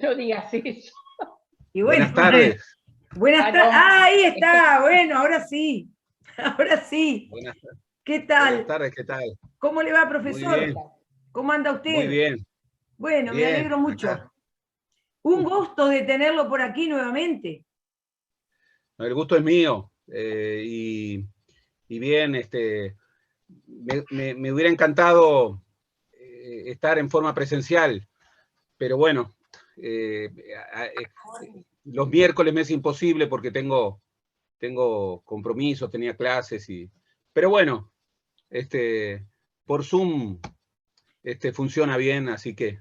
no digas eso. Y bueno, Buenas tardes. Buenas tardes. no. Ahí está, bueno, ahora sí. Ahora sí. Buenas, ¿Qué buenas tal? tardes, ¿qué tal? ¿Cómo le va, Muy profesor? bien, ¿Cómo anda muy usted? bien, Bueno, me bien, alegro mucho. acá. Un gusto de tenerlo por aquí nuevamente. El gusto es mío. Y bien, me hubiera encantado estar en forma presencial, pero bueno, los miércoles me es imposible porque tengo compromisos, tenía clases, pero bueno, por Zoom funciona bien, así que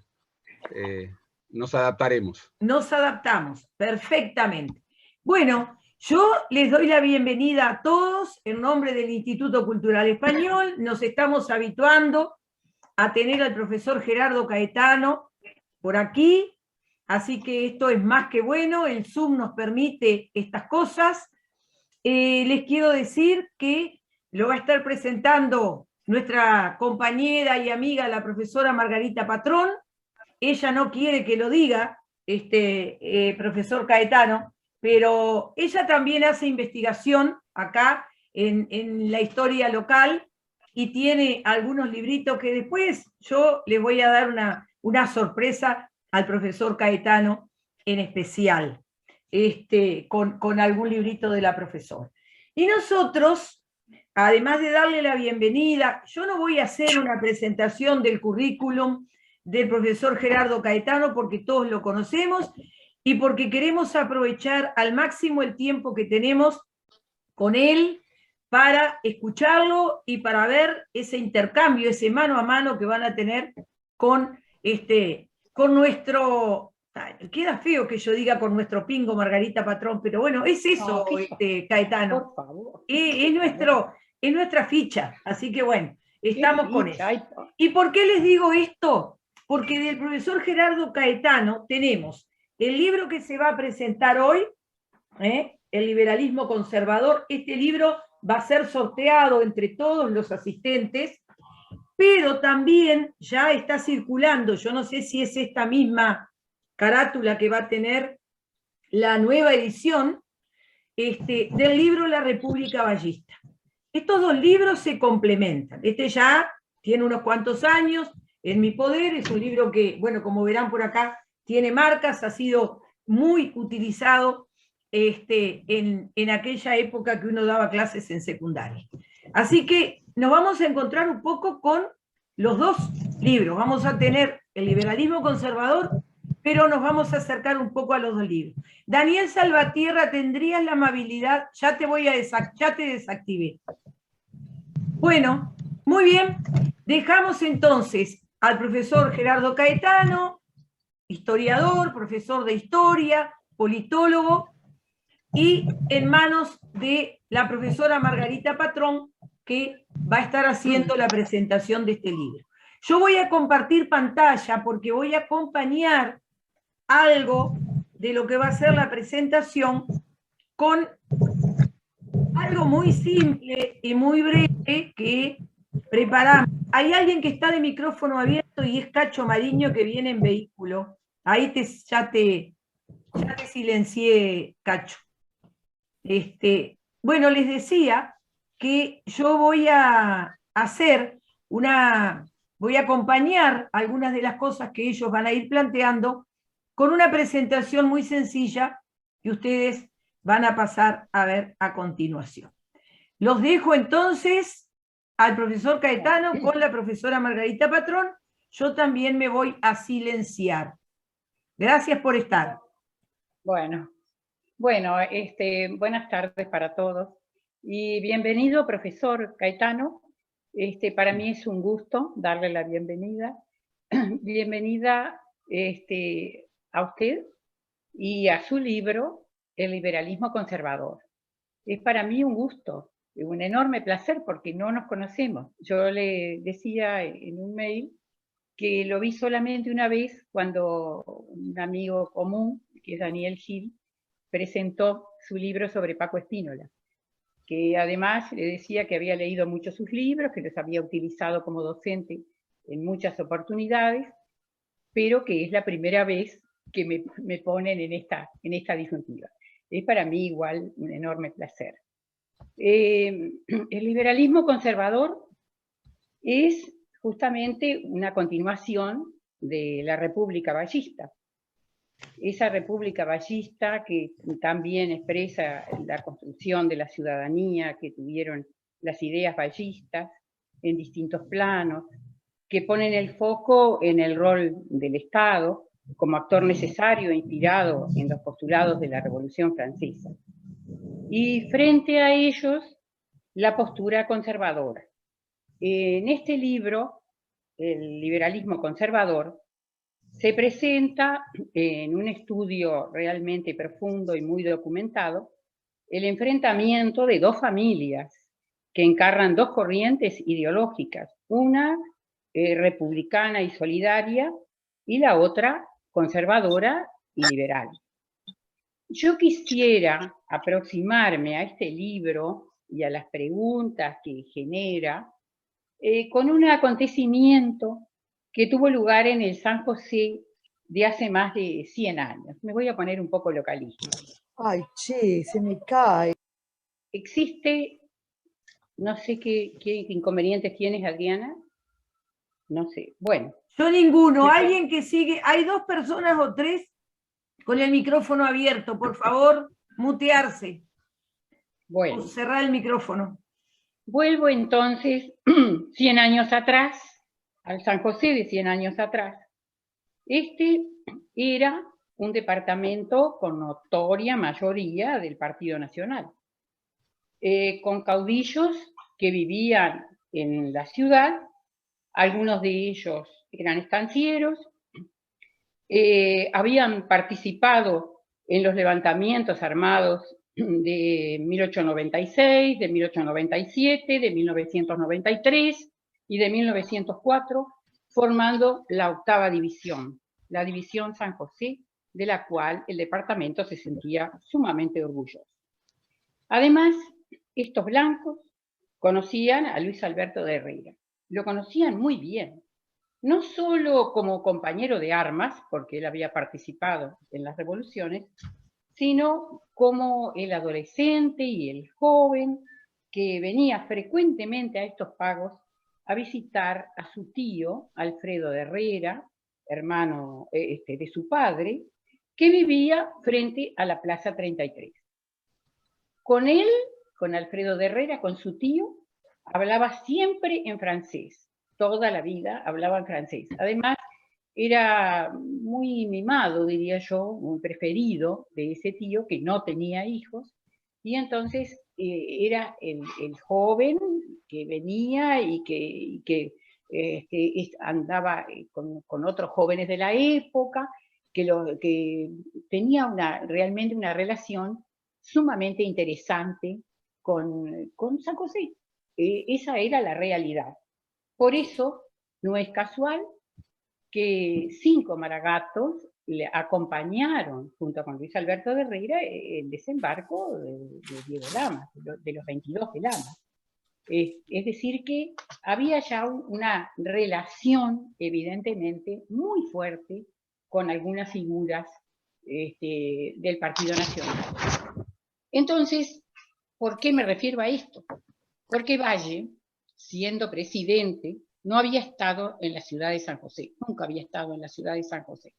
nos adaptaremos. Nos adaptamos perfectamente. Bueno, yo les doy la bienvenida a todos en nombre del Instituto Cultural Español. Nos estamos habituando a tener al profesor Gerardo Caetano por aquí, así que esto es más que bueno. El Zoom nos permite estas cosas. Les quiero decir que lo va a estar presentando nuestra compañera y amiga, la profesora Margarita Patrón. Ella no quiere que lo diga, profesor Caetano, pero ella también hace investigación acá en la historia local y tiene algunos libritos que después yo les voy a dar una sorpresa al profesor Caetano en especial, con algún librito de la profesora. Y nosotros, además de darle la bienvenida, yo no voy a hacer una presentación del currículum del profesor Gerardo Caetano porque todos lo conocemos y porque queremos aprovechar al máximo el tiempo que tenemos con él para escucharlo y para ver ese intercambio, ese mano a mano que van a tener con, con nuestro... Queda feo que yo diga con nuestro pingo Margarita Patrón, pero bueno, es eso, Caetano. Por favor. Es nuestra ficha, así que bueno, estamos con eso. Ay, ¿Y por qué les digo esto? Porque del profesor Gerardo Caetano tenemos el libro que se va a presentar hoy, El liberalismo conservador. Este libro va a ser sorteado entre todos los asistentes, pero también ya está circulando, yo no sé si es esta misma carátula que va a tener la nueva edición, del libro La República Ballista. Estos dos libros se complementan. Este ya tiene unos cuantos años en mi poder, es un libro que, bueno, como verán por acá, tiene marcas, ha sido muy utilizado en aquella época que uno daba clases en secundaria. Así que nos vamos a encontrar un poco con los dos libros. Vamos a tener el liberalismo conservador, pero nos vamos a acercar un poco a los dos libros. Daniel Salvatierra, ¿tendrías la amabilidad? Ya te desactivé. Bueno, muy bien. Dejamos entonces al profesor Gerardo Caetano, historiador, profesor de historia, politólogo, y en manos de la profesora Margarita Patrón, que va a estar haciendo la presentación de este libro. Yo voy a compartir pantalla porque voy a acompañar algo de lo que va a ser la presentación con algo muy simple y muy breve que preparamos. Hay alguien que está de micrófono abierto y es Cacho Mariño, que viene en vehículo. Ahí ya te silencié, Cacho. Bueno, les decía que yo voy a hacer voy a acompañar algunas de las cosas que ellos van a ir planteando con una presentación muy sencilla que ustedes van a pasar a ver a continuación. Los dejo entonces al profesor Caetano con la profesora Margarita Patrón. Yo también me voy a silenciar. Gracias por estar. Bueno, buenas tardes para todos y bienvenido, profesor Caetano. Para mí es un gusto darle la bienvenida. Bienvenida a usted y a su libro, El liberalismo conservador. Es para mí un gusto, un enorme placer porque no nos conocemos. Yo le decía en un mail que lo vi solamente una vez cuando un amigo común, que es Daniel Gil, presentó su libro sobre Paco Espínola, que además le decía que había leído muchos sus libros, que los había utilizado como docente en muchas oportunidades, pero que es la primera vez que me ponen en esta disyuntiva. Es para mí igual un enorme placer. El liberalismo conservador es justamente una continuación de la República Ballista. Esa República Ballista que también expresa la construcción de la ciudadanía que tuvieron las ideas ballistas en distintos planos, que ponen el foco en el rol del Estado como actor necesario e inspirado en los postulados de la Revolución Francesa. Y frente a ellos, la postura conservadora. En este libro, El liberalismo conservador, se presenta en un estudio realmente profundo y muy documentado el enfrentamiento de dos familias que encarnan dos corrientes ideológicas, una republicana y solidaria y la otra conservadora y liberal. Yo quisiera aproximarme a este libro y a las preguntas que genera con un acontecimiento que tuvo lugar en el San José de hace más de 100 años. Me voy a poner un poco localista. Ay, che, se me cae. Existe, no sé qué inconvenientes tienes, Adriana. No sé, bueno. Yo ninguno. Alguien que sigue, hay 2 personas o 3 con el micrófono abierto. Por favor, mutearse. Bueno. O cerrar el micrófono. Vuelvo entonces 100 años atrás, al San José de 100 años atrás. Este era un departamento con notoria mayoría del Partido Nacional, con caudillos que vivían en la ciudad, algunos de ellos eran estancieros, habían participado en los levantamientos armados de 1896, de 1897, de 1993 y de 1904, formando la 8ª división, la división San José, de la cual el departamento se sentía sumamente orgulloso. Además, estos blancos conocían a Luis Alberto de Herrera, lo conocían muy bien, no solo como compañero de armas, porque él había participado en las revoluciones, sino como el adolescente y el joven que venía frecuentemente a estos pagos a visitar a su tío, Alfredo de Herrera, hermano de su padre, que vivía frente a la Plaza 33. Con él, con Alfredo de Herrera, con su tío, hablaba siempre en francés, toda la vida hablaba en francés. Además, era muy mimado, diría yo, muy preferido de ese tío que no tenía hijos, y entonces era el joven que venía y que andaba con otros jóvenes de la época, que tenía realmente una relación sumamente interesante con San José. Esa era la realidad. Por eso no es casual que 5 maragatos le acompañaron, junto con Luis Alberto de Herrera, el desembarco de Diego Lamas, de los 22 de Lamas. Es decir, que había ya una relación, evidentemente, muy fuerte con algunas figuras del Partido Nacional. Entonces, ¿por qué me refiero a esto? Porque Valle, siendo presidente, no había estado en la ciudad de San José, nunca había estado en la ciudad de San José.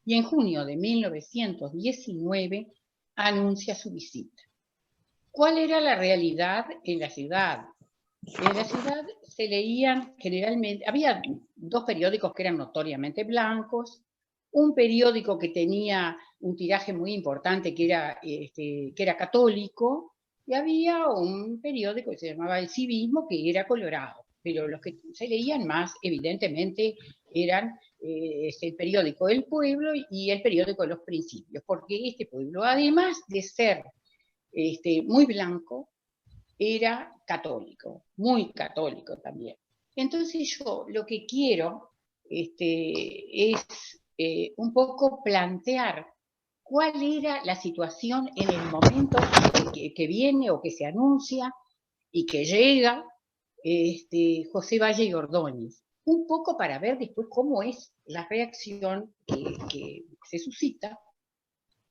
Y en junio de 1919 anuncia su visita. ¿Cuál era la realidad en la ciudad? En la ciudad se leían generalmente, había 2 periódicos que eran notoriamente blancos, un periódico que tenía un tiraje muy importante que era católico, y había un periódico que se llamaba El Civismo, que era colorado, pero los que se leían más, evidentemente, eran el periódico del Pueblo y el periódico de los Principios, porque este pueblo, además de ser muy blanco, era católico, muy católico también. Entonces yo lo que quiero es un poco plantear cuál era la situación en el momento que viene o que se anuncia y que llega José Valle y Ordóñez. un poco para ver después cómo es la reacción que se suscita.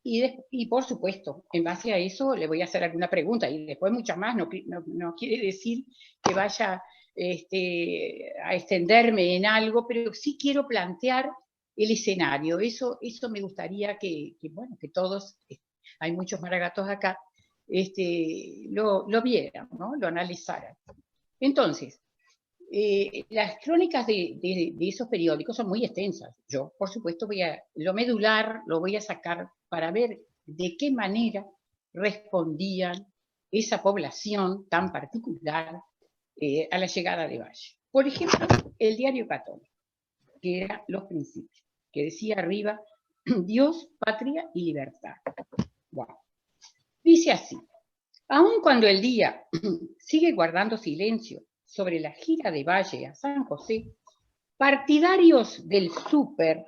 Y por supuesto, en base a eso le voy a hacer alguna pregunta, y después muchas más. No quiere decir que vaya a extenderme en algo, pero sí quiero plantear el escenario. Eso me gustaría que todos, hay muchos maragatos acá, lo vieran, ¿no? Lo analizaran. Entonces, las crónicas de esos periódicos son muy extensas. Yo, por supuesto, lo medular lo voy a sacar para ver de qué manera respondían esa población tan particular a la llegada de Valle. Por ejemplo, el diario Católico, que era Los Principios, que decía arriba, Dios, patria y libertad. Wow. Dice así: aun cuando el día sigue guardando silencio sobre la gira de Valle a San José, partidarios del súper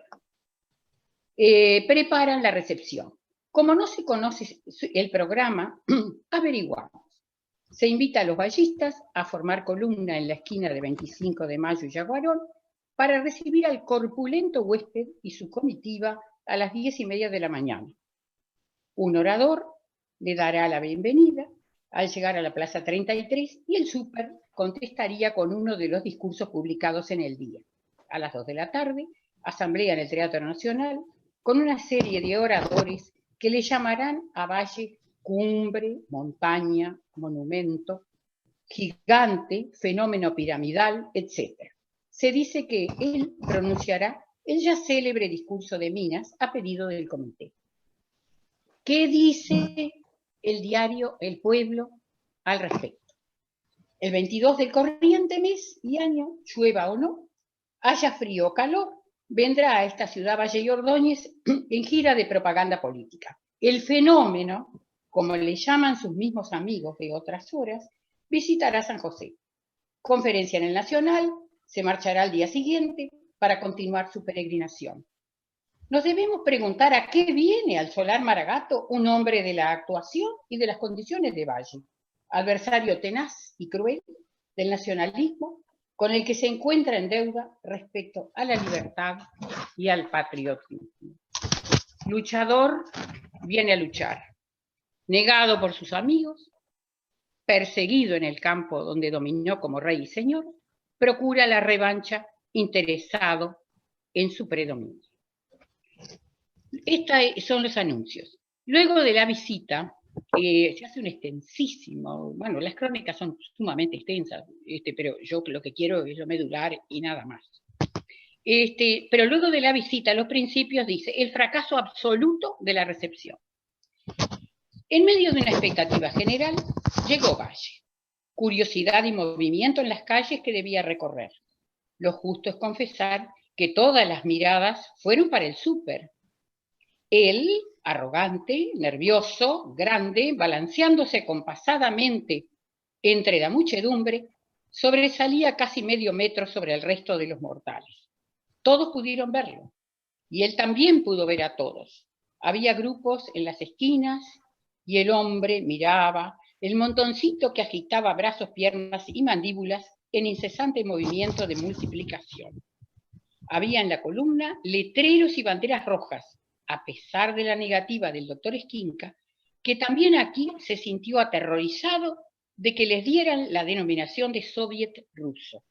preparan la recepción. Como no se conoce el programa, averiguamos. Se invita a los vallistas a formar columna en la esquina de 25 de Mayo y Yaguarón para recibir al corpulento huésped y su comitiva a las 10:30 de la mañana. Un orador le dará la bienvenida al llegar a la Plaza 33 y el súper contestaría con uno de los discursos publicados en el día. A las 2 de la tarde, asamblea en el Teatro Nacional con una serie de oradores que le llamarán a Valle cumbre, montaña, monumento, gigante, fenómeno piramidal, etc. Se dice que él pronunciará el ya célebre discurso de Minas a pedido del comité. ¿Qué dice el diario El Pueblo al respecto? El 22 del corriente mes y año, llueva o no, haya frío o calor, vendrá a esta ciudad Valle y Ordóñez en gira de propaganda política. El fenómeno, como le llaman sus mismos amigos de otras horas, visitará San José. Conferencia en el Nacional, se marchará al día siguiente para continuar su peregrinación. Nos debemos preguntar a qué viene al solar Maragato un hombre de la actuación y de las condiciones de Valle, adversario tenaz y cruel del nacionalismo, con el que se encuentra en deuda respecto a la libertad y al patriotismo. Luchador viene a luchar, negado por sus amigos, perseguido en el campo donde dominó como rey y señor, procura la revancha interesado en su predominio. Estos son los anuncios. Luego de la visita, se hace un extensísimo, bueno, las crónicas son sumamente extensas, pero yo lo que quiero es lo medular y nada más. Pero luego de la visita, a los principios dice, el fracaso absoluto de la recepción. En medio de una expectativa general, llegó Valle. Curiosidad y movimiento en las calles que debía recorrer. Lo justo es confesar que todas las miradas fueron para el súper. Él, arrogante, nervioso, grande, balanceándose compasadamente entre la muchedumbre, sobresalía casi medio metro sobre el resto de los mortales. Todos pudieron verlo, y él también pudo ver a todos. Había grupos en las esquinas, y el hombre miraba el montoncito que agitaba brazos, piernas y mandíbulas en incesante movimiento de multiplicación. Había en la columna letreros y banderas rojas, a pesar de la negativa del doctor Esquinca, que también aquí se sintió aterrorizado de que les dieran la denominación de soviet ruso.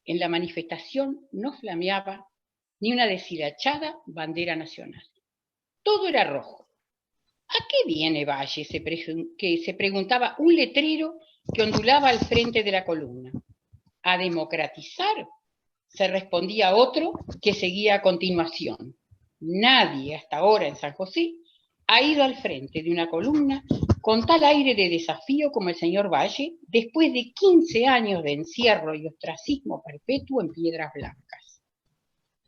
En la manifestación no flameaba ni una deshilachada bandera nacional. Todo era rojo. ¿A qué viene Valle?, que se preguntaba un letrero que ondulaba al frente de la columna. ¿A democratizar?, se respondía otro que seguía a continuación. Nadie hasta ahora en San José ha ido al frente de una columna con tal aire de desafío como el señor Valle, después de 15 años de encierro y ostracismo perpetuo en Piedras Blancas.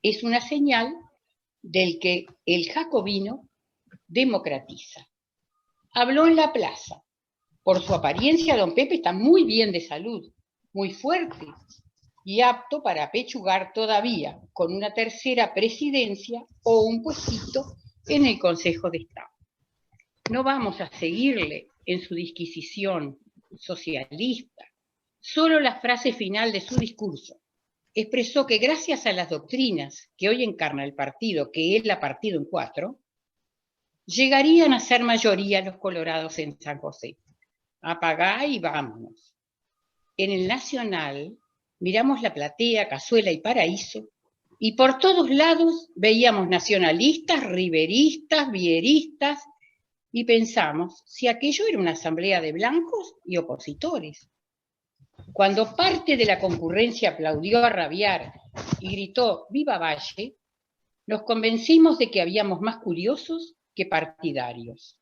Es una señal del que el jacobino democratiza. Habló en la plaza. Por su apariencia, don Pepe está muy bien de salud, muy fuerte y apto para apechugar todavía con una tercera presidencia o un puestito en el Consejo de Estado. No vamos a seguirle en su disquisición socialista, solo la frase final de su discurso. expresó que gracias a las doctrinas que hoy encarna el partido, que él ha partido en 4, llegarían a ser mayoría los colorados en San José. Apagá y vámonos. En el Nacional miramos la platea, Cazuela y Paraíso, y por todos lados veíamos nacionalistas, riveristas, vieristas, y pensamos si aquello era una asamblea de blancos y opositores. Cuando parte de la concurrencia aplaudió a rabiar y gritó ¡Viva Valle!, nos convencimos de que habíamos más curiosos que partidarios.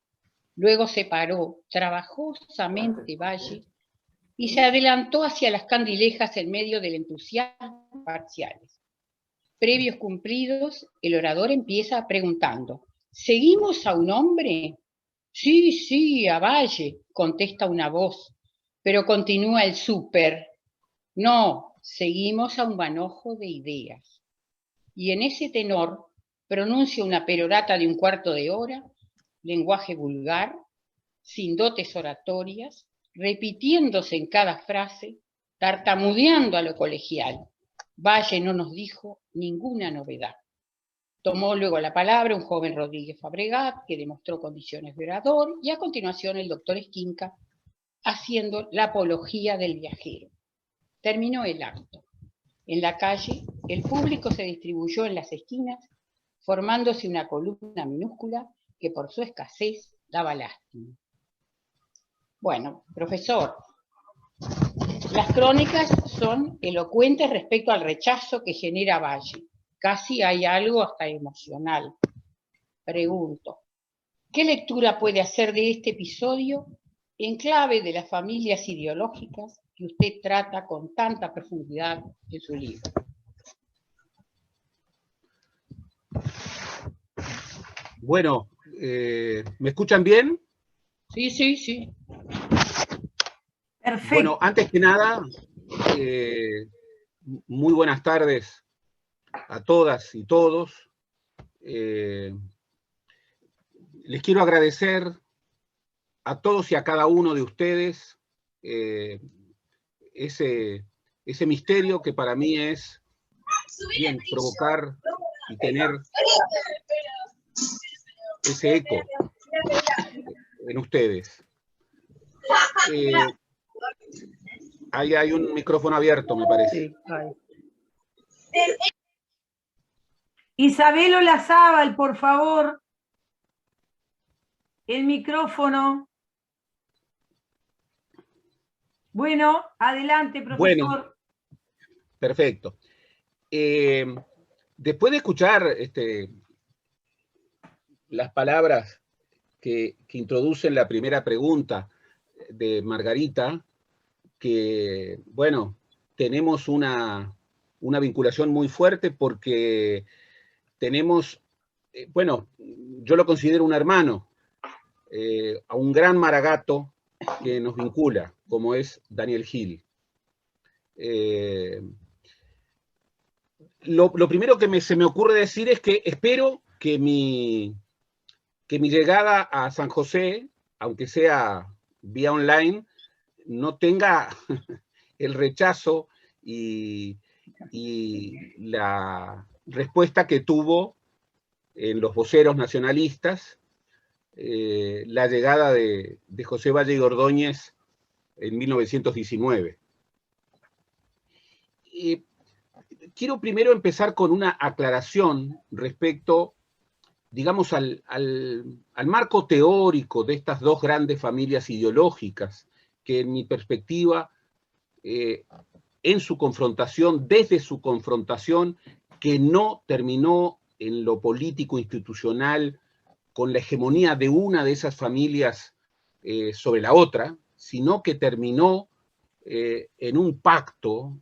Luego se paró trabajosamente Valle y se adelantó hacia las candilejas en medio del entusiasmo parciales. Previos cumplidos, el orador empieza preguntando, ¿seguimos a un hombre? Sí, sí, a Valle, contesta una voz, pero continúa el súper. No, seguimos a un manojo de ideas. Y en ese tenor pronuncia una perorata de un cuarto de hora, lenguaje vulgar, sin dotes oratorias, repitiéndose en cada frase, tartamudeando a lo colegial. Valle no nos dijo ninguna novedad. Tomó luego la palabra un joven Rodríguez Fabregat, que demostró condiciones de orador, y a continuación el doctor Esquinca, haciendo la apología del viajero. Terminó el acto. En la calle, el público se distribuyó en las esquinas, formándose una columna minúscula que por su escasez daba lástima. Bueno, profesor, las crónicas son elocuentes respecto al rechazo que genera Valle. Casi hay algo hasta emocional. Pregunto, ¿qué lectura puede hacer de este episodio en clave de las familias ideológicas que usted trata con tanta profundidad en su libro? Bueno, ¿me escuchan bien? Sí, sí, sí. Perfecto. Bueno, antes que nada, muy buenas tardes a todas y todos. Les quiero agradecer a todos y a cada uno de ustedes ese misterio que para mí es bien provocar y tener ese eco en ustedes. Ahí hay un micrófono abierto, me parece. Sí, hay. Isabel Olazábal, por favor. El micrófono. Bueno, adelante, profesor. Bueno, perfecto. Después de escuchar las palabras que introducen la primera pregunta de Margarita, que, bueno, tenemos una vinculación muy fuerte porque tenemos, bueno, yo lo considero un hermano, a un gran maragato que nos vincula, como es Daniel Gil. Lo primero que se me ocurre decir es que espero que mi llegada a San José, aunque sea vía online, no tenga el rechazo y la respuesta que tuvo en los voceros nacionalistas la llegada de José Valle y Ordóñez en 1919. Quiero primero empezar con una aclaración respecto, digamos, al marco teórico de estas dos grandes familias ideológicas, que en mi perspectiva, en su confrontación, desde su confrontación, que no terminó en lo político institucional con la hegemonía de una de esas familias sobre la otra, sino que terminó en un pacto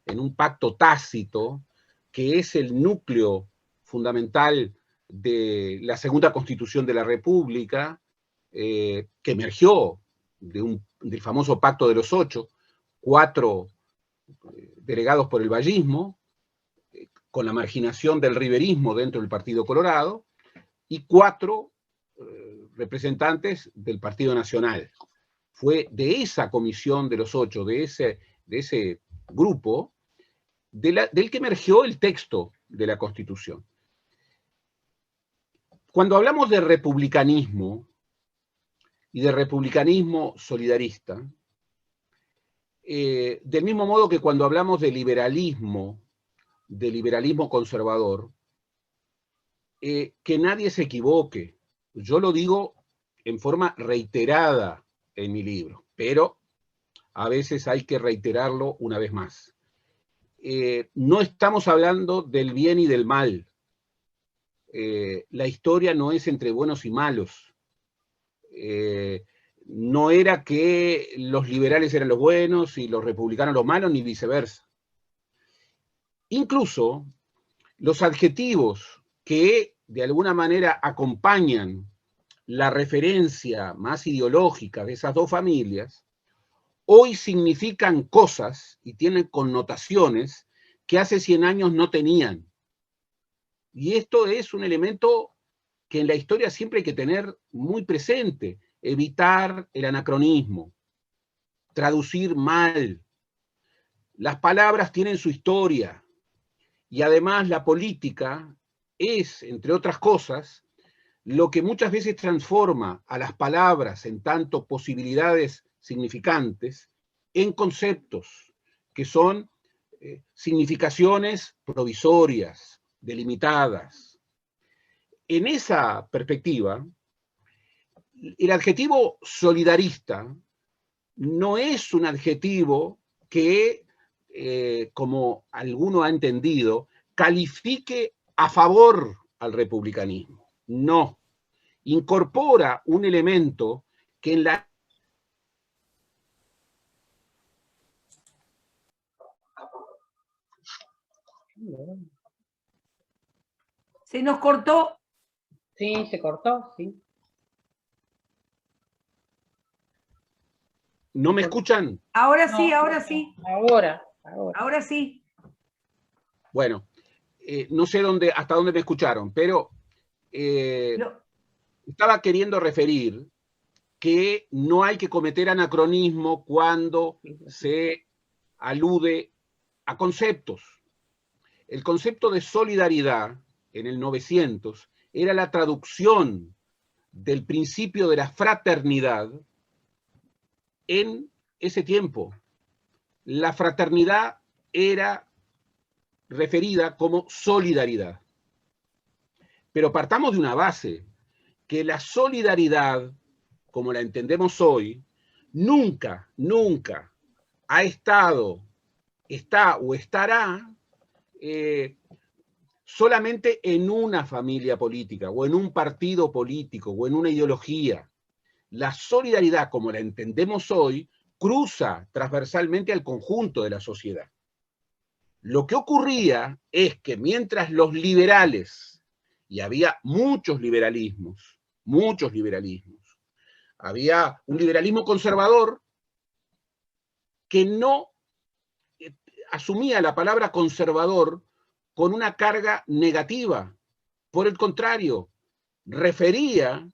tácito, que es el núcleo fundamental de la segunda Constitución de la República, que emergió del famoso Pacto de los Ocho, 4 delegados por el vallismo, con la marginación del riverismo dentro del Partido Colorado, y 4 representantes del Partido Nacional. Fue de esa comisión de los 8, de ese grupo, del que emergió el texto de la Constitución. Cuando hablamos de republicanismo y de republicanismo solidarista, del mismo modo que cuando hablamos de liberalismo conservador, que nadie se equivoque. Yo lo digo en forma reiterada en mi libro, pero a veces hay que reiterarlo una vez más. No estamos hablando del bien y del mal. La historia no es entre buenos y malos. No era que los liberales eran los buenos y los republicanos los malos, ni viceversa. Incluso los adjetivos que de alguna manera acompañan la referencia más ideológica de esas dos familias, hoy significan cosas y tienen connotaciones que hace 100 años no tenían. Y esto es un elemento que en la historia siempre hay que tener muy presente, evitar el anacronismo, traducir mal. Las palabras tienen su historia y además la política es, entre otras cosas, lo que muchas veces transforma a las palabras en tanto posibilidades significantes en conceptos que son significaciones provisorias, delimitadas. En esa perspectiva, el adjetivo solidarista no es un adjetivo que, como alguno ha entendido, califique a favor al republicanismo. No. Incorpora un elemento que en la... Se nos cortó. Sí, se cortó, sí. ¿No me escuchan? Ahora No, sí, ahora sí. Ahora sí. Bueno, no sé hasta dónde me escucharon, pero estaba queriendo referir que no hay que cometer anacronismo cuando se alude a conceptos. El concepto de solidaridad en el 900 era la traducción del principio de la fraternidad en ese tiempo. La fraternidad era referida como solidaridad. Pero partamos de una base, que la solidaridad, como la entendemos hoy, nunca ha estado, está o estará solamente en una familia política, o en un partido político, o en una ideología. La solidaridad, como la entendemos hoy, cruza transversalmente al conjunto de la sociedad. Lo que ocurría es que mientras los liberales, y había muchos liberalismos, había un liberalismo conservador que no asumía la palabra conservador con una carga negativa. Por el contrario, refería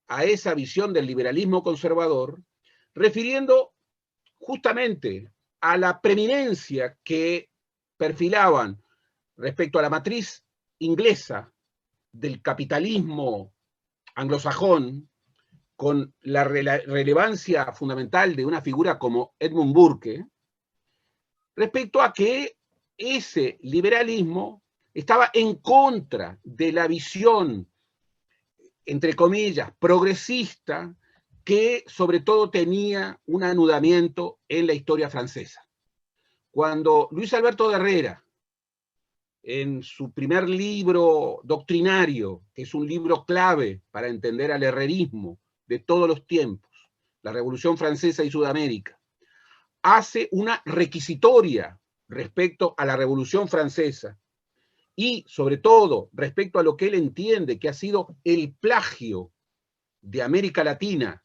a esa visión del liberalismo conservador, refiriendo justamente a la preeminencia que perfilaban respecto a la matriz inglesa del capitalismo anglosajón, con la relevancia fundamental de una figura como Edmund Burke, respecto a que ese liberalismo estaba en contra de la visión, entre comillas, progresista, que sobre todo tenía un anudamiento en la historia francesa. Cuando Luis Alberto de Herrera, en su primer libro doctrinario, que es un libro clave para entender al herrerismo de todos los tiempos, la Revolución Francesa y Sudamérica, hace una requisitoria respecto a la Revolución Francesa y, sobre todo, respecto a lo que él entiende que ha sido el plagio de América Latina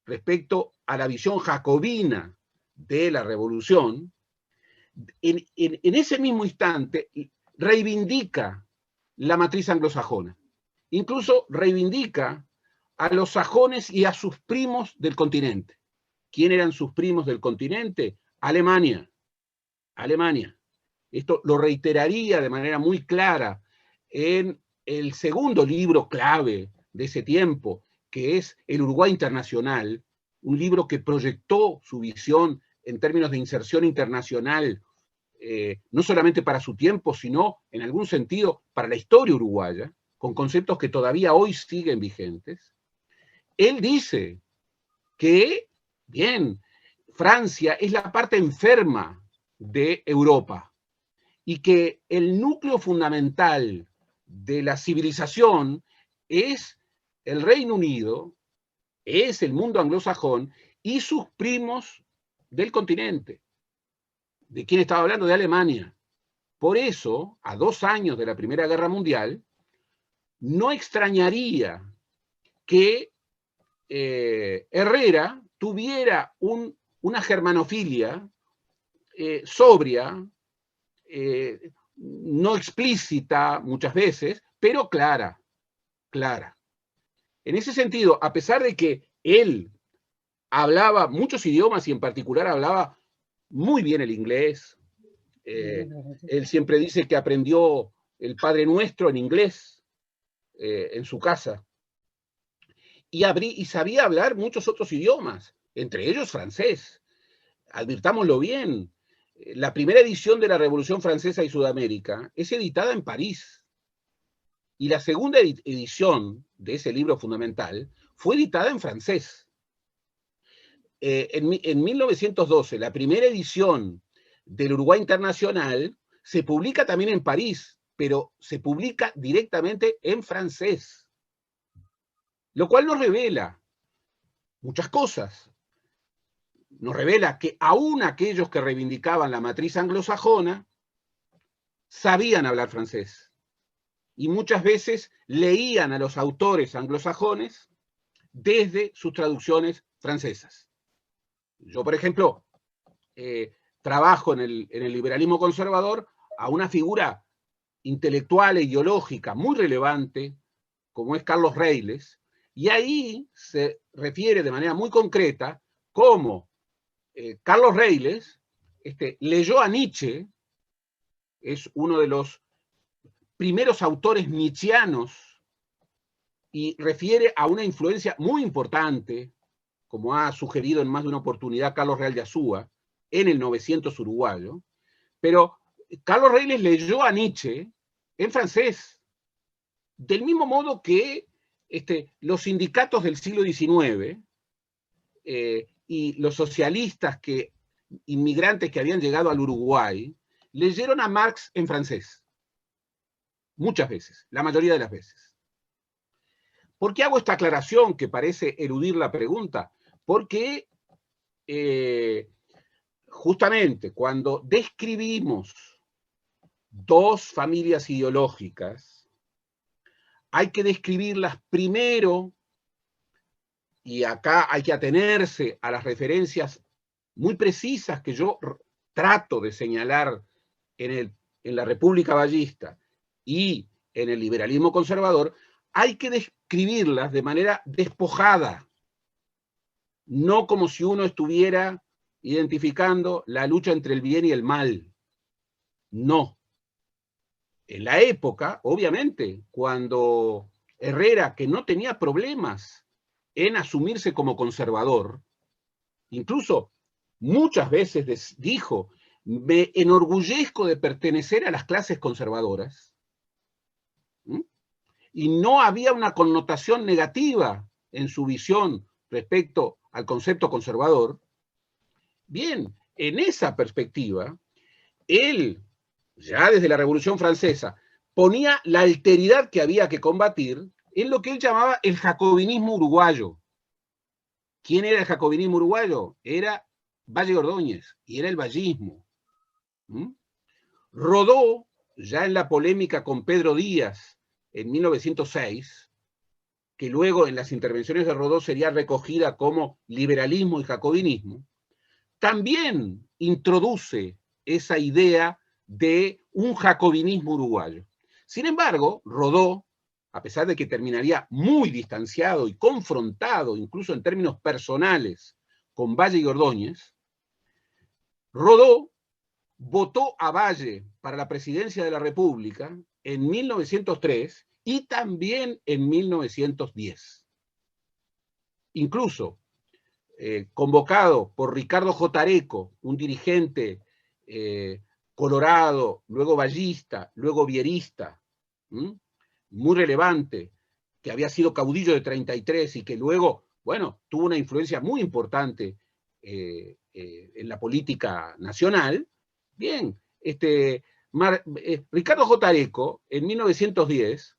respecto a la visión jacobina de la Revolución. En ese mismo instante reivindica la matriz anglosajona. Incluso reivindica a los sajones y a sus primos del continente. ¿Quién eran sus primos del continente? Alemania. esto lo reiteraría de manera muy clara en el segundo libro clave de ese tiempo, que es El Uruguay Internacional, un libro que proyectó su visión en términos de inserción internacional, no solamente para su tiempo, sino en algún sentido para la historia uruguaya, con conceptos que todavía hoy siguen vigentes. Él dice que, bien, Francia es la parte enferma de Europa y que el núcleo fundamental de la civilización es el Reino Unido, es el mundo anglosajón y sus primos del continente. ¿De quién estaba hablando? De Alemania. Por eso, a 2 años de la Primera Guerra Mundial, no extrañaría que Herrera tuviera una germanofilia sobria, no explícita muchas veces, pero clara, clara. En ese sentido, a pesar de que él hablaba muchos idiomas y en particular hablaba muy bien el inglés, él siempre dice que aprendió el Padre Nuestro en inglés en su casa y sabía hablar muchos otros idiomas, entre ellos francés. Advirtámoslo bien, la primera edición de la Revolución Francesa y Sudamérica es editada en París. Y la segunda edición de ese libro fundamental fue editada en francés. En 1912, la primera edición del Uruguay Internacional se publica también en París, pero se publica directamente en francés. Lo cual nos revela muchas cosas. Nos revela que aún aquellos que reivindicaban la matriz anglosajona sabían hablar francés. Y muchas veces leían a los autores anglosajones desde sus traducciones francesas. Yo, por ejemplo, trabajo en el liberalismo conservador a una figura intelectual e ideológica muy relevante, como es Carlos Reyles, y ahí se refiere de manera muy concreta cómo Carlos Reyles leyó a Nietzsche, es uno de los primeros autores nietzscheanos, y refiere a una influencia muy importante, como ha sugerido en más de una oportunidad Carlos Real de Azúa, en el 900 uruguayo, pero Carlos Reyles leyó a Nietzsche en francés, del mismo modo que los sindicatos del siglo XIX y los socialistas inmigrantes que habían llegado al Uruguay, leyeron a Marx en francés. Muchas veces, la mayoría de las veces. ¿Por qué hago esta aclaración que parece eludir la pregunta? Porque justamente cuando describimos dos familias ideológicas, hay que describirlas primero, y acá hay que atenerse a las referencias muy precisas que yo trato de señalar en la República Ballista y en el liberalismo conservador, hay que describirlas de manera despojada, no como si uno estuviera identificando la lucha entre el bien y el mal. No. En la época, obviamente, cuando Herrera, que no tenía problemas en asumirse como conservador, incluso muchas veces dijo, me enorgullezco de pertenecer a las clases conservadoras, y no había una connotación negativa en su visión respecto al concepto conservador. Bien, en esa perspectiva, él, ya desde la Revolución Francesa, ponía la alteridad que había que combatir en lo que él llamaba el jacobinismo uruguayo. ¿Quién era el jacobinismo uruguayo? Era Valle Ordóñez, y era el vallismo. Rodó, ya en la polémica con Pedro Díaz, en 1906, que luego en las intervenciones de Rodó sería recogida como liberalismo y jacobinismo, también introduce esa idea de un jacobinismo uruguayo. Sin embargo, Rodó, a pesar de que terminaría muy distanciado y confrontado, incluso en términos personales, con Valle y Ordóñez, Rodó votó a Valle para la presidencia de la República en 1903 y también en 1910. Incluso convocado por Ricardo J. Areco, un dirigente colorado, luego vallista, luego vierista, muy relevante, que había sido caudillo de 33 y que luego, bueno, tuvo una influencia muy importante en la política nacional. Bien, Ricardo J. Areco, en 1910,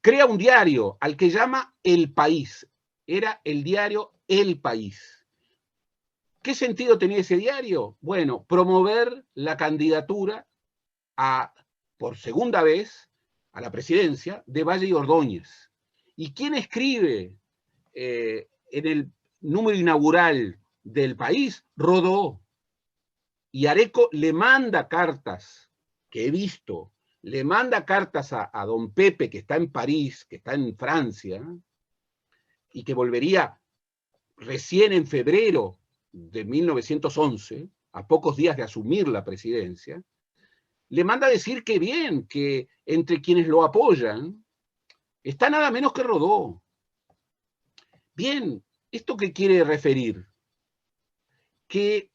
crea un diario al que llama El País. Era el diario El País. ¿Qué sentido tenía ese diario? Bueno, promover la candidatura por segunda vez a la presidencia de Valle y Ordóñez. ¿Y quién escribe en el número inaugural del País? Rodó. Y Areco le manda cartas, que he visto, le manda cartas a don Pepe, que está en París, que está en Francia, y que volvería recién en febrero de 1911, a pocos días de asumir la presidencia, le manda a decir que bien, que entre quienes lo apoyan está nada menos que Rodó. Bien, ¿esto qué quiere referir? Que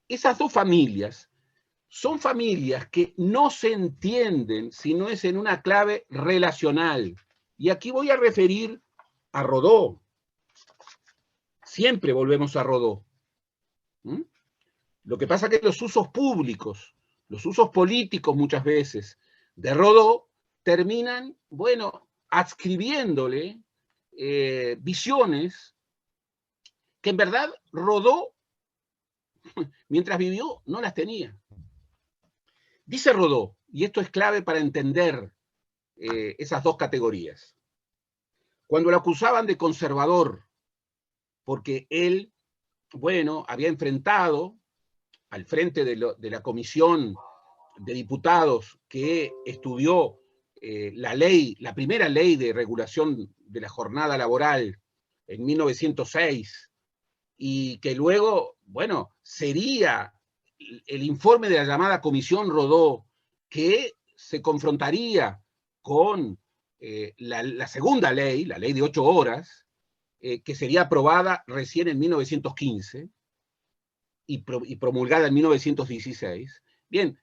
esas dos familias son familias que no se entienden si no es en una clave relacional. Y aquí voy a referir a Rodó. Siempre volvemos a Rodó. Lo que pasa es que los usos públicos, los usos políticos muchas veces de Rodó terminan, bueno, adscribiéndole visiones que en verdad Rodó, mientras vivió, no las tenía. Dice Rodó, y esto es clave para entender esas dos categorías. Cuando lo acusaban de conservador, porque él, bueno, había enfrentado al frente de la comisión de diputados que estudió la primera ley de regulación de la jornada laboral en 1906, y que luego, bueno, sería el informe de la llamada Comisión Rodó, que se confrontaría con la segunda ley, la ley de 8 horas, que sería aprobada recién en 1915 y promulgada en 1916. Bien,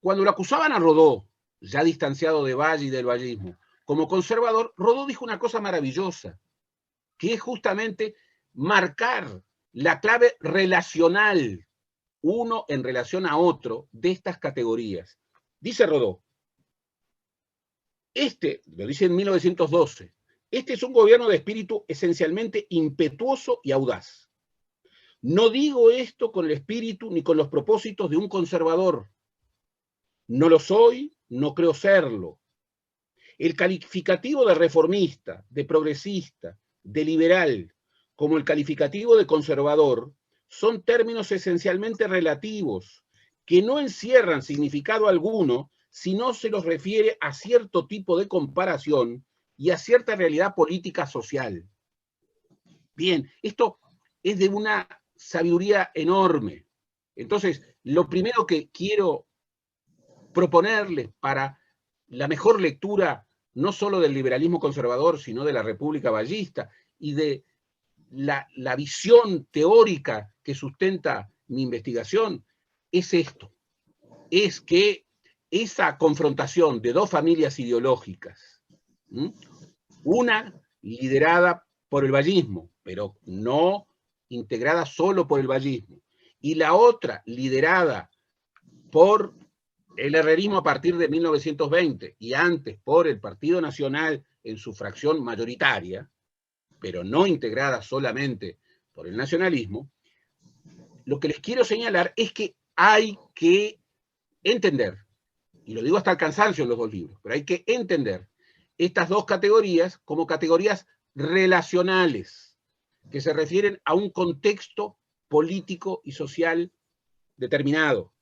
cuando lo acusaban a Rodó, ya distanciado de Valle y del vallismo, como conservador, Rodó dijo una cosa maravillosa, que es justamente marcar la clave relacional, uno en relación a otro, de estas categorías. Dice Rodó, lo dice en 1912, este es un gobierno de espíritu esencialmente impetuoso y audaz. No digo esto con el espíritu ni con los propósitos de un conservador. No lo soy, no creo serlo. El calificativo de reformista, de progresista, de liberal, como el calificativo de conservador, son términos esencialmente relativos, que no encierran significado alguno si no se los refiere a cierto tipo de comparación y a cierta realidad política social. Bien, esto es de una sabiduría enorme. Entonces, lo primero que quiero proponerles para la mejor lectura, no solo del liberalismo conservador, sino de la República Vallista y de la visión teórica que sustenta mi investigación, es esto. Es que esa confrontación de dos familias ideológicas, una liderada por el vallismo, pero no integrada solo por el vallismo, y la otra liderada por el herrerismo a partir de 1920 y antes por el Partido Nacional en su fracción mayoritaria, pero no integrada solamente por el nacionalismo, lo que les quiero señalar es que hay que entender, y lo digo hasta el cansancio en los dos libros, pero hay que entender estas dos categorías como categorías relacionales, que se refieren a un contexto político y social determinado.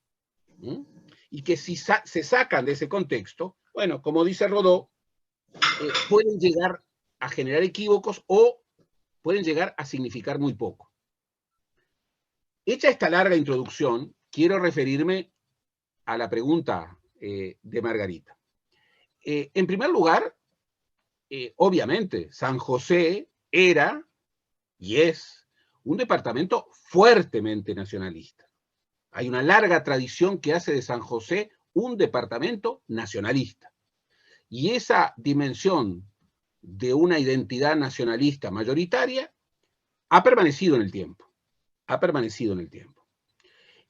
Y que si se sacan de ese contexto, bueno, como dice Rodó, pueden llegar a generar equívocos o pueden llegar a significar muy poco. Hecha esta larga introducción, quiero referirme a la pregunta de Margarita. En primer lugar, obviamente, San José era y es un departamento fuertemente nacionalista. Hay una larga tradición que hace de San José un departamento nacionalista. Y esa dimensión de una identidad nacionalista mayoritaria ha permanecido en el tiempo. Ha permanecido en el tiempo.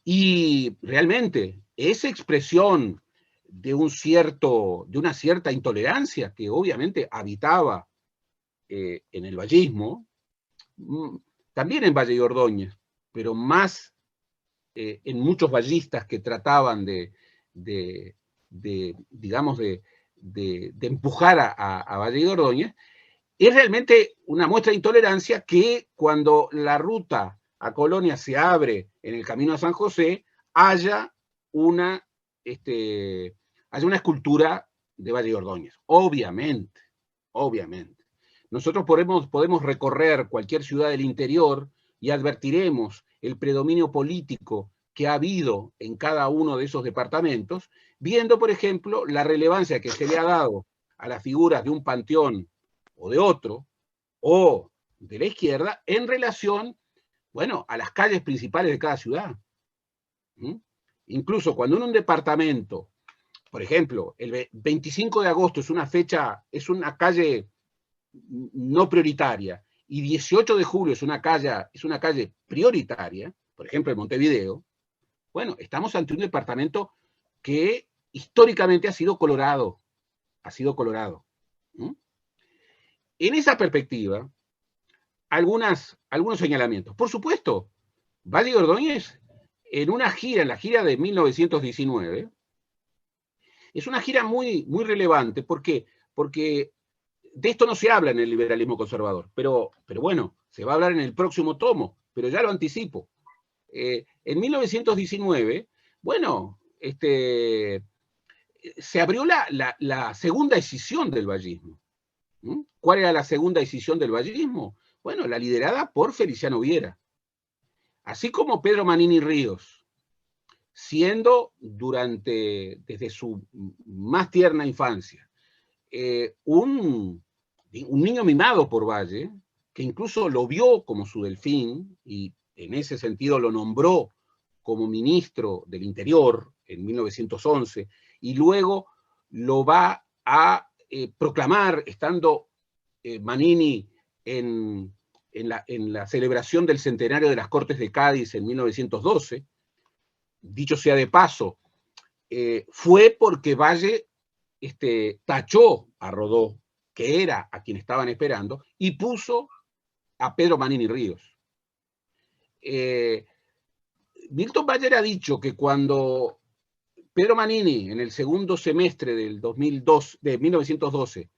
Y realmente esa expresión de una cierta intolerancia que obviamente habitaba en el vallismo, también en Valle y Ordóñez, pero más en muchos vallistas que trataban de empujar a Valle y Ordóñez, es realmente una muestra de intolerancia que cuando la ruta a Colonia se abre en el camino a San José, haya una escultura de Valle y Ordóñez. Obviamente, obviamente. Nosotros podemos recorrer cualquier ciudad del interior y advertiremos el predominio político que ha habido en cada uno de esos departamentos, viendo, por ejemplo, la relevancia que se le ha dado a las figuras de un panteón o de otro, o de la izquierda, en relación, bueno, a las calles principales de cada ciudad. Incluso cuando en un departamento, por ejemplo, el 25 de agosto es una fecha, es una calle no prioritaria, y 18 de julio es una calle prioritaria, por ejemplo en Montevideo, bueno, estamos ante un departamento que históricamente ha sido colorado. En esa perspectiva, algunos señalamientos. Por supuesto, Valle y Ordóñez, en la gira de 1919, es una gira muy, muy relevante. ¿Por qué? Porque de esto no se habla en el liberalismo conservador, pero bueno, se va a hablar en el próximo tomo, pero ya lo anticipo. En 1919, bueno, se abrió la segunda escisión del vallismo. ¿Cuál era la segunda escisión del vallismo? Bueno, la liderada por Feliciano Viera. Así como Pedro Manini Ríos, siendo desde su más tierna infancia, un niño mimado por Valle, que incluso lo vio como su delfín y en ese sentido lo nombró como ministro del Interior en 1911, y luego lo va a proclamar estando Manini en la celebración del centenario de las Cortes de Cádiz en 1912. Dicho sea de paso, fue porque Valle tachó a Rodó, que era a quien estaban esperando, y puso a Pedro Manini Ríos. Milton Bayer ha dicho que cuando Pedro Manini, en el segundo semestre de 1912,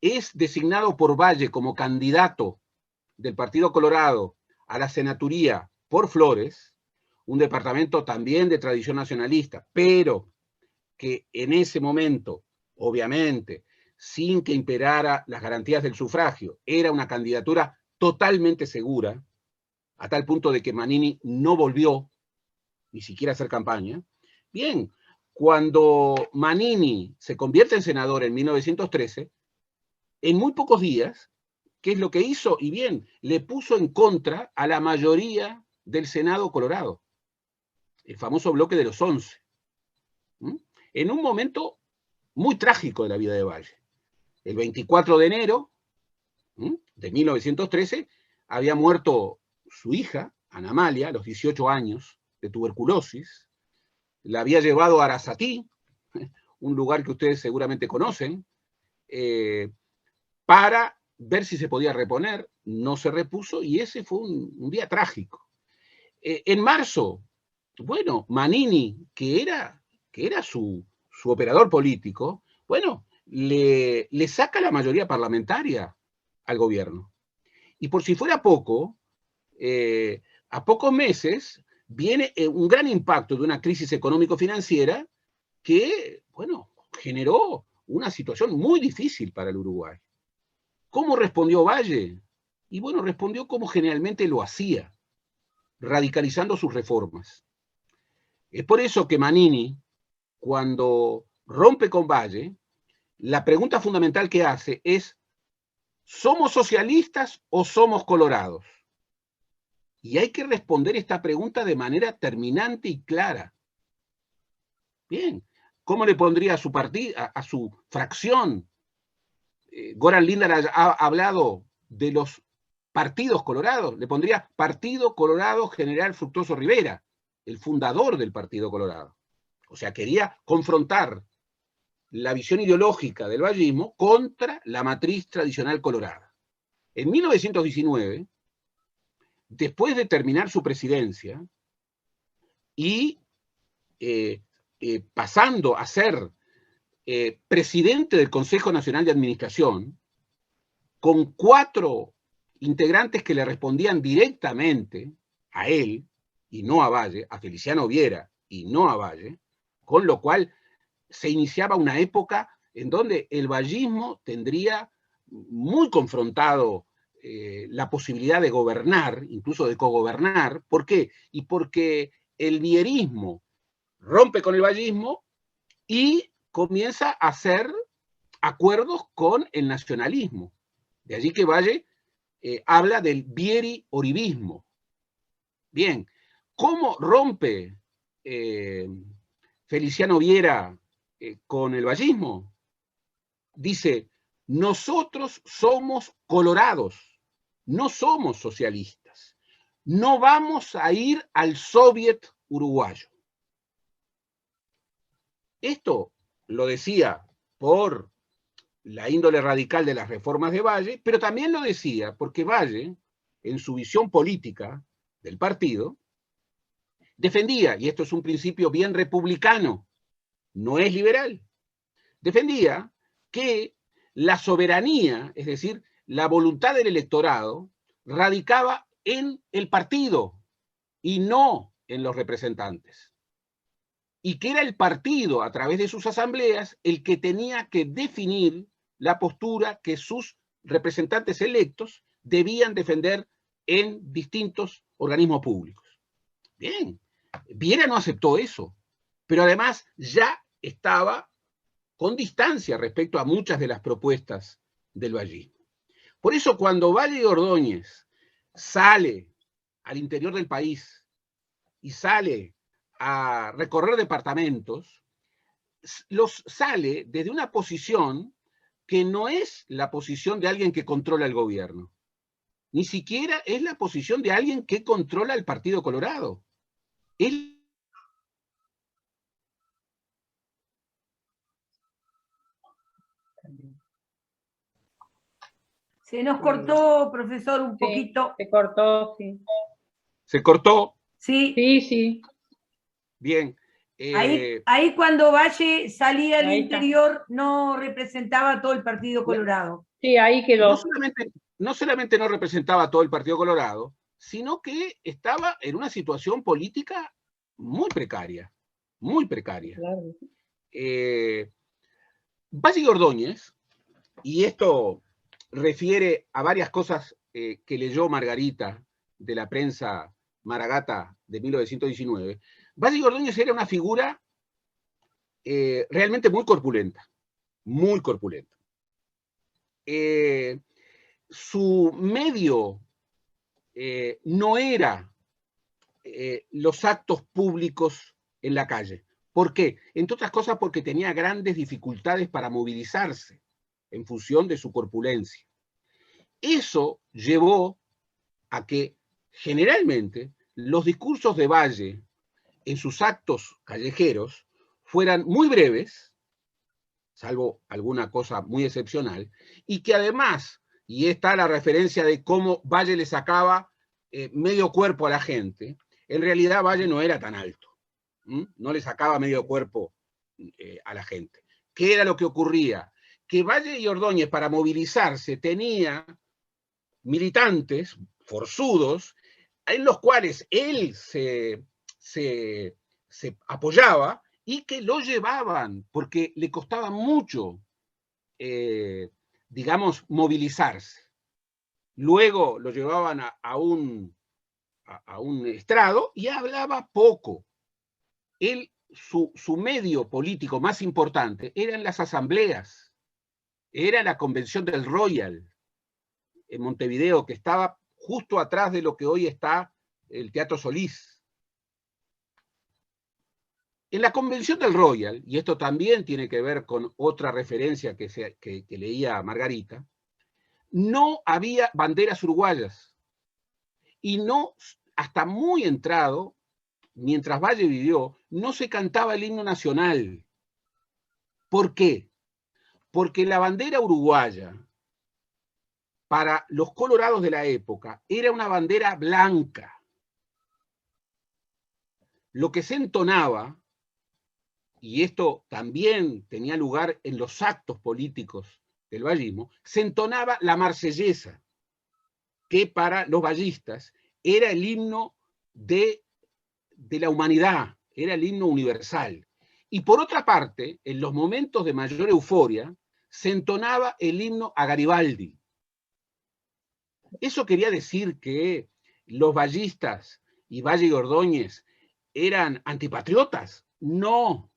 es designado por Valle como candidato del Partido Colorado a la senaturía por Flores, un departamento también de tradición nacionalista, pero que en ese momento, obviamente, sin que imperara las garantías del sufragio, era una candidatura totalmente segura, a tal punto de que Manini no volvió ni siquiera a hacer campaña. Bien, cuando Manini se convierte en senador en 1913, en muy pocos días, ¿qué es lo que hizo? Y bien, le puso en contra a la mayoría del Senado Colorado, el famoso bloque de los 11. En un momento muy trágico de la vida de Valle. El 24 de enero de 1913 había muerto su hija, Ana Amalia, a los 18 años, de tuberculosis. La había llevado a Arasatí, un lugar que ustedes seguramente conocen, para ver si se podía reponer. No se repuso y ese fue un día trágico. En marzo, bueno, Manini, que era su operador político, bueno, le saca la mayoría parlamentaria al gobierno. Y por si fuera poco, a pocos meses viene un gran impacto de una crisis económico-financiera que, bueno, generó una situación muy difícil para el Uruguay. ¿Cómo respondió Valle? Y bueno, respondió como generalmente lo hacía, radicalizando sus reformas. Es por eso que Manini, cuando rompe con Valle, la pregunta fundamental que hace es, ¿somos socialistas o somos colorados? Y hay que responder esta pregunta de manera terminante y clara. Bien, ¿cómo le pondría a su partido, a su fracción? Goran Lindemann ha hablado de los partidos colorados, le pondría Partido Colorado General Fructuoso Rivera, el fundador del Partido Colorado. O sea, quería confrontar la visión ideológica del vallismo contra la matriz tradicional colorada. En 1919, después de terminar su presidencia y pasando a ser presidente del Consejo Nacional de Administración, con 4 integrantes que le respondían directamente a él, y no a Valle, a Feliciano Viera y no a Valle, con lo cual se iniciaba una época en donde el vallismo tendría muy confrontado la posibilidad de gobernar, incluso de cogobernar. ¿Por qué? Y porque el vierismo rompe con el vallismo y comienza a hacer acuerdos con el nacionalismo. De allí que Valle habla del vieri-oribismo. Bien, ¿cómo rompe Feliciano Viera con el vallismo? Dice, nosotros somos colorados, no somos socialistas. No vamos a ir al soviet uruguayo. Esto lo decía por la índole radical de las reformas de Valle, pero también lo decía porque Valle, en su visión política del partido, defendía, y esto es un principio bien republicano, no es liberal, defendía que la soberanía, es decir, la voluntad del electorado, radicaba en el partido y no en los representantes. Y que era el partido, a través de sus asambleas, el que tenía que definir la postura que sus representantes electos debían defender en distintos organismos públicos. Bien, Viera no aceptó eso, pero además ya estaba con distancia respecto a muchas de las propuestas del vallismo. Por eso cuando Valle y Ordóñez sale al interior del país y sale a recorrer departamentos, los sale desde una posición que no es la posición de alguien que controla el gobierno, ni siquiera es la posición de alguien que controla el Partido Colorado. Él Se nos cortó, profesor, un poquito. Se cortó, sí. ¿Se cortó? Sí. Sí, sí. Bien. Ahí cuando Valle salía al interior no representaba a todo el Partido Colorado. Sí, ahí quedó. No solamente no representaba a todo el Partido Colorado, sino que estaba en una situación política muy precaria, muy precaria. Claro. Valle y Ordóñez, y esto refiere a varias cosas que leyó Margarita de la prensa Maragata de 1919, Valle y Ordóñez era una figura realmente muy corpulenta, muy corpulenta. Su medio no era los actos públicos en la calle. ¿Por qué? Entre otras cosas porque tenía grandes dificultades para movilizarse en función de su corpulencia. Eso llevó a que generalmente los discursos de Valle en sus actos callejeros fueran muy breves, salvo alguna cosa muy excepcional, y que además, y está la referencia de cómo Valle le sacaba medio cuerpo a la gente, en realidad Valle no era tan alto, no le sacaba medio cuerpo a la gente. ¿Qué era lo que ocurría? Que Valle y Ordóñez, para movilizarse, tenía militantes forzudos en los cuales él se apoyaba y que lo llevaban porque le costaba mucho, digamos, movilizarse. Luego lo llevaban a un estrado y hablaba poco. su medio político más importante eran las asambleas, era la convención del Royal en Montevideo, que estaba justo atrás de lo que hoy está el Teatro Solís. En la convención del Royal, y esto también tiene que ver con otra referencia que leía Margarita, no había banderas uruguayas. Y no, hasta muy entrado, mientras Valle vivió, no se cantaba el himno nacional. ¿Por qué? Porque la bandera uruguaya, para los colorados de la época, era una bandera blanca. Lo que se entonaba, y esto también tenía lugar en los actos políticos del vallismo, se entonaba la marsellesa, que para los vallistas era el himno de la humanidad, era el himno universal. Y por otra parte, en los momentos de mayor euforia, se entonaba el himno a Garibaldi. ¿Eso quería decir que los vallistas y Valle y Ordóñez eran antipatriotas? No.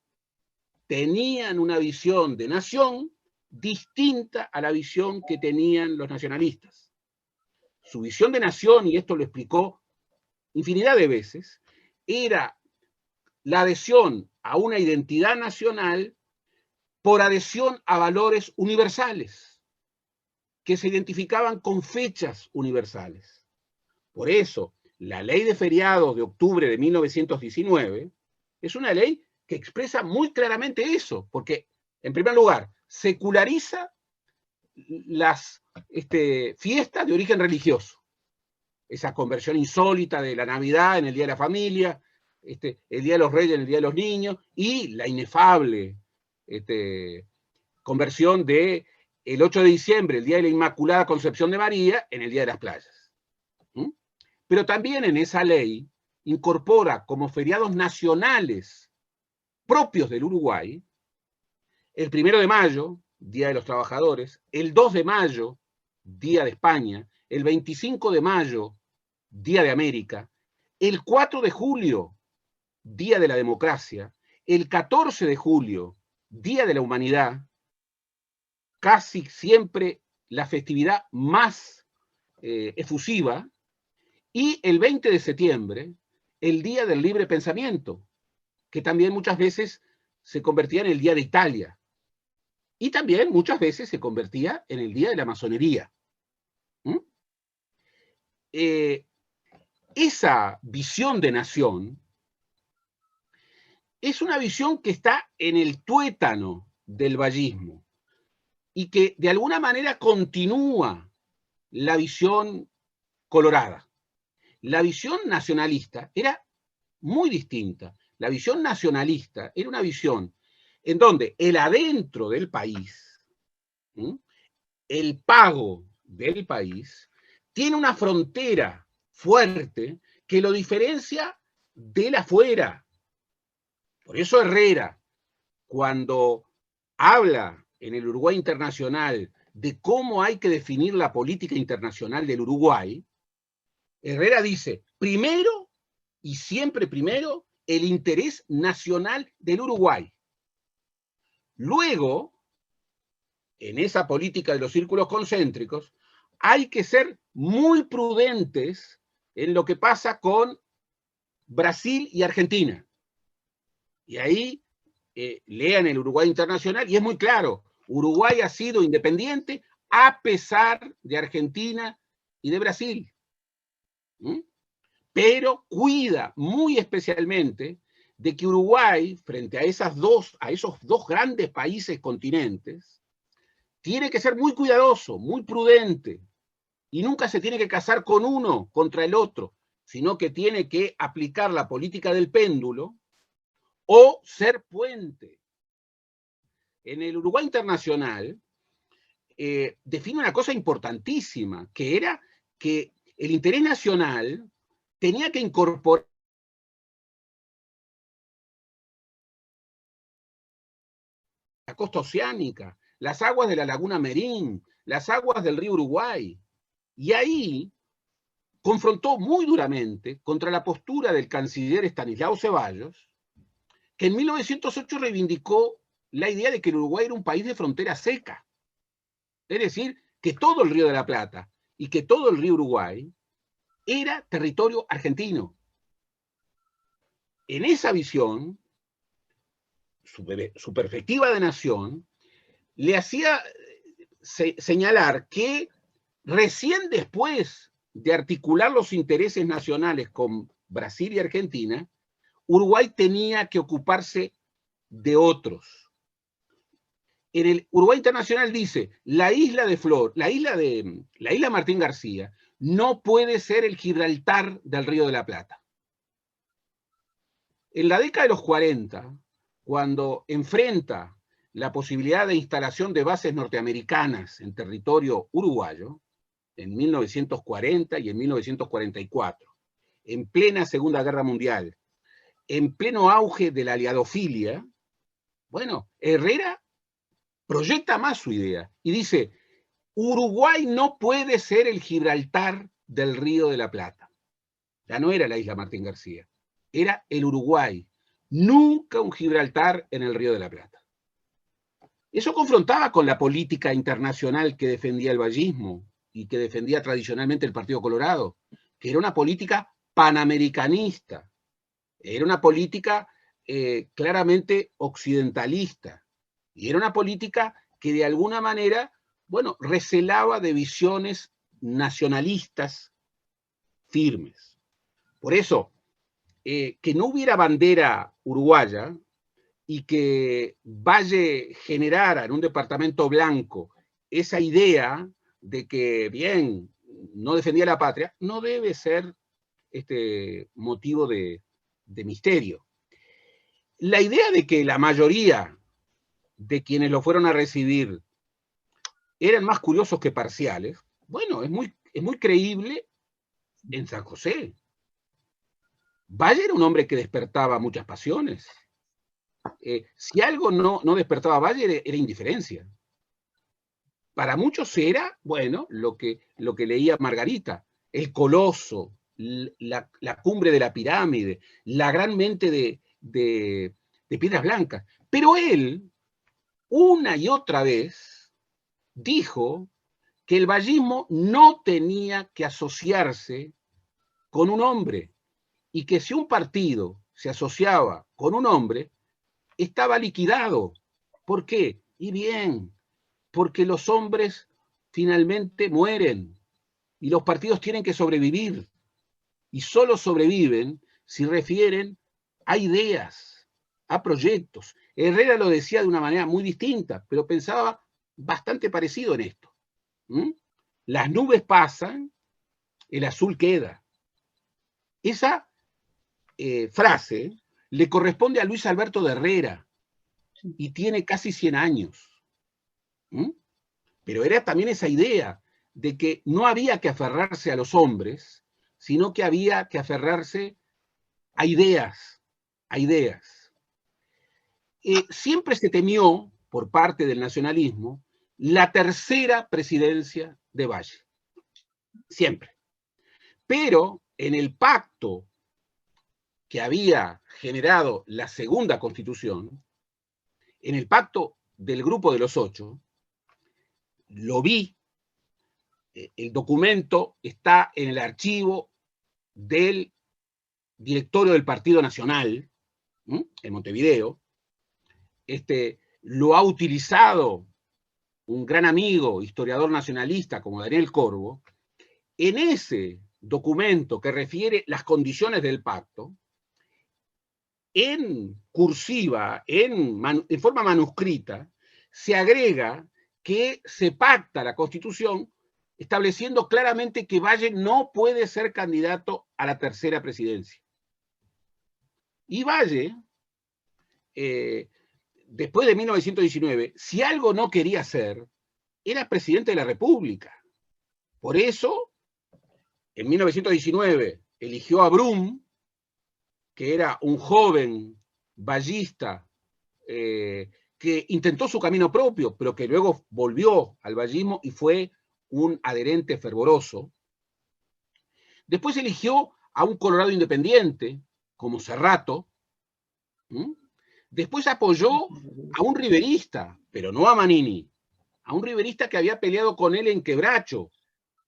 Tenían una visión de nación distinta a la visión que tenían los nacionalistas. Su visión de nación, y esto lo explicó infinidad de veces, era la adhesión a una identidad nacional por adhesión a valores universales, que se identificaban con fechas universales. Por eso, la ley de feriados de octubre de 1919 es una ley que expresa muy claramente eso, porque, en primer lugar, seculariza las fiestas de origen religioso. Esa conversión insólita de la Navidad en el Día de la Familia, el Día de los Reyes en el Día de los Niños, y la inefable conversión de el 8 de diciembre, el Día de la Inmaculada Concepción de María, en el Día de las Playas. Pero también en esa ley incorpora como feriados nacionales propios del Uruguay el 1 de mayo, Día de los Trabajadores, el 2 de mayo, Día de España, el 25 de mayo, Día de América, el 4 de julio, Día de la Democracia, el 14 de julio, Día de la Humanidad, casi siempre la festividad más efusiva, y el 20 de septiembre, el Día del Libre Pensamiento, que también muchas veces se convertía en el Día de Italia, y también muchas veces se convertía en el Día de la Masonería. Esa visión de nación es una visión que está en el tuétano del vallismo y que de alguna manera continúa la visión colorada. La visión nacionalista era muy distinta. La visión nacionalista era una visión en donde el adentro del país, el pago del país, tiene una frontera fuerte que lo diferencia del afuera. Por eso Herrera, cuando habla en el Uruguay Internacional de cómo hay que definir la política internacional del Uruguay, Herrera dice, primero y siempre primero, el interés nacional del Uruguay. Luego, en esa política de los círculos concéntricos, hay que ser muy prudentes en lo que pasa con Brasil y Argentina. Y ahí lean el Uruguay Internacional y es muy claro, Uruguay ha sido independiente a pesar de Argentina y de Brasil. Pero cuida muy especialmente de que Uruguay, frente a esos dos grandes países continentes, tiene que ser muy cuidadoso, muy prudente, y nunca se tiene que casar con uno contra el otro, sino que tiene que aplicar la política del péndulo o ser puente. En el Uruguay Internacional define una cosa importantísima, que era que el interés nacional tenía que incorporar la costa oceánica, las aguas de la laguna Merín, las aguas del río Uruguay. Y ahí confrontó muy duramente contra la postura del canciller Estanislao Ceballos, que en 1908 reivindicó la idea de que el Uruguay era un país de frontera seca. Es decir, que todo el Río de la Plata y que todo el río Uruguay era territorio argentino. En esa visión, su perspectiva de nación, le hacía señalar que recién después de articular los intereses nacionales con Brasil y Argentina, Uruguay tenía que ocuparse de otros. En el Uruguay Internacional dice, la isla Martín García no puede ser el Gibraltar del Río de la Plata. En la década de los 40, cuando enfrenta la posibilidad de instalación de bases norteamericanas en territorio uruguayo, en 1940 y en 1944, en plena Segunda Guerra Mundial, en pleno auge de la aliadofilia, bueno, Herrera proyecta más su idea y dice, Uruguay no puede ser el Gibraltar del Río de la Plata. Ya no era la isla Martín García, era el Uruguay, nunca un Gibraltar en el Río de la Plata. Eso confrontaba con la política internacional que defendía el vallismo y que defendía tradicionalmente el Partido Colorado, que era una política panamericanista, era una política claramente occidentalista, y era una política que de alguna manera, bueno, recelaba de visiones nacionalistas firmes. Por eso, que no hubiera bandera uruguaya y que Valle generara en un departamento blanco esa idea de que, bien, no defendía la patria, no debe ser motivo de misterio. La idea de que la mayoría de quienes lo fueron a recibir eran más curiosos que parciales, bueno, es muy creíble en San José. Valle era un hombre que despertaba muchas pasiones. Si algo no despertaba a Valle era indiferencia. Para muchos era, bueno, lo que leía Margarita, el coloso, la cumbre de la pirámide, la gran mente de Piedras Blancas. Pero él, una y otra vez, dijo que el vallismo no tenía que asociarse con un hombre y que si un partido se asociaba con un hombre, estaba liquidado. ¿Por qué? Y bien, porque los hombres finalmente mueren y los partidos tienen que sobrevivir. Y solo sobreviven si refieren a ideas, a proyectos. Herrera lo decía de una manera muy distinta, pero pensaba bastante parecido en esto. Las nubes pasan, el azul queda. Esa frase le corresponde a Luis Alberto de Herrera y tiene casi 100 años. Pero era también esa idea de que no había que aferrarse a los hombres, sino que había que aferrarse a ideas, a ideas. Siempre se temió, por parte del nacionalismo, la tercera presidencia de Valle. Siempre. Pero en el pacto que había generado la segunda Constitución, en el pacto del Grupo de los Ocho, lo vi, el documento está en el archivo del directorio del Partido Nacional, en Montevideo, lo ha utilizado un gran amigo, historiador nacionalista como Daniel Corvo. En ese documento que refiere las condiciones del pacto, en cursiva, en forma manuscrita, se agrega que se pacta la Constitución estableciendo claramente que Valle no puede ser candidato a la tercera presidencia. Y Valle, después de 1919, si algo no quería ser, era presidente de la República. Por eso, en 1919, eligió a Brum, que era un joven vallista que intentó su camino propio, pero que luego volvió al vallismo y fue un adherente fervoroso. Después eligió a un colorado independiente, como Cerrato. Después apoyó a un riverista, pero no a Manini, a un riverista que había peleado con él en Quebracho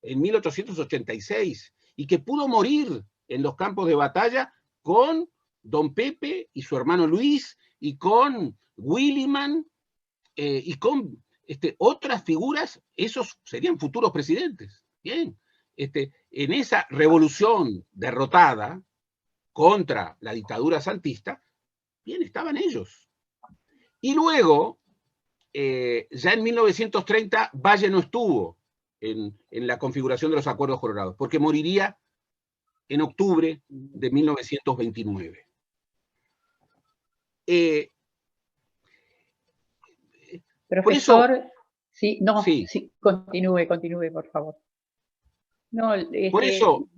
en 1886 y que pudo morir en los campos de batalla con Don Pepe y su hermano Luis y con Williman y con otras figuras. Esos serían futuros presidentes. Bien, en esa revolución derrotada contra la dictadura santista, bien, estaban ellos. Y luego, ya en 1930, Valle no estuvo en la configuración de los acuerdos colorados, porque moriría en octubre de 1929. Profesor, por eso, sí, continúe, por favor. No, por eso,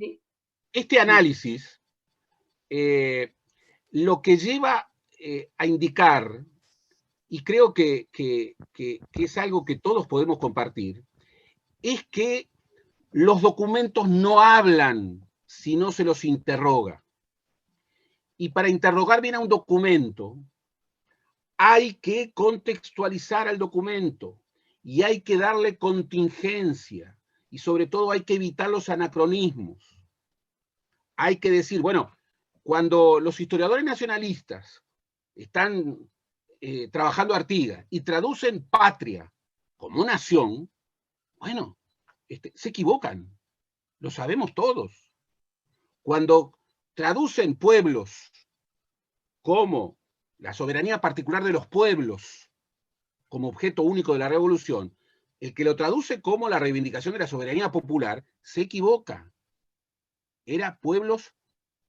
este análisis lo que lleva a indicar, y creo que es algo que todos podemos compartir, es que los documentos no hablan si no se los interroga. Y para interrogar bien a un documento, hay que contextualizar al documento y hay que darle contingencia y sobre todo hay que evitar los anacronismos. Hay que decir, bueno, cuando los historiadores nacionalistas están trabajando Artigas y traducen patria como nación, bueno, se equivocan, lo sabemos todos. Cuando traducen pueblos como la soberanía particular de los pueblos como objeto único de la revolución, el que lo traduce como la reivindicación de la soberanía popular se equivoca. Era pueblos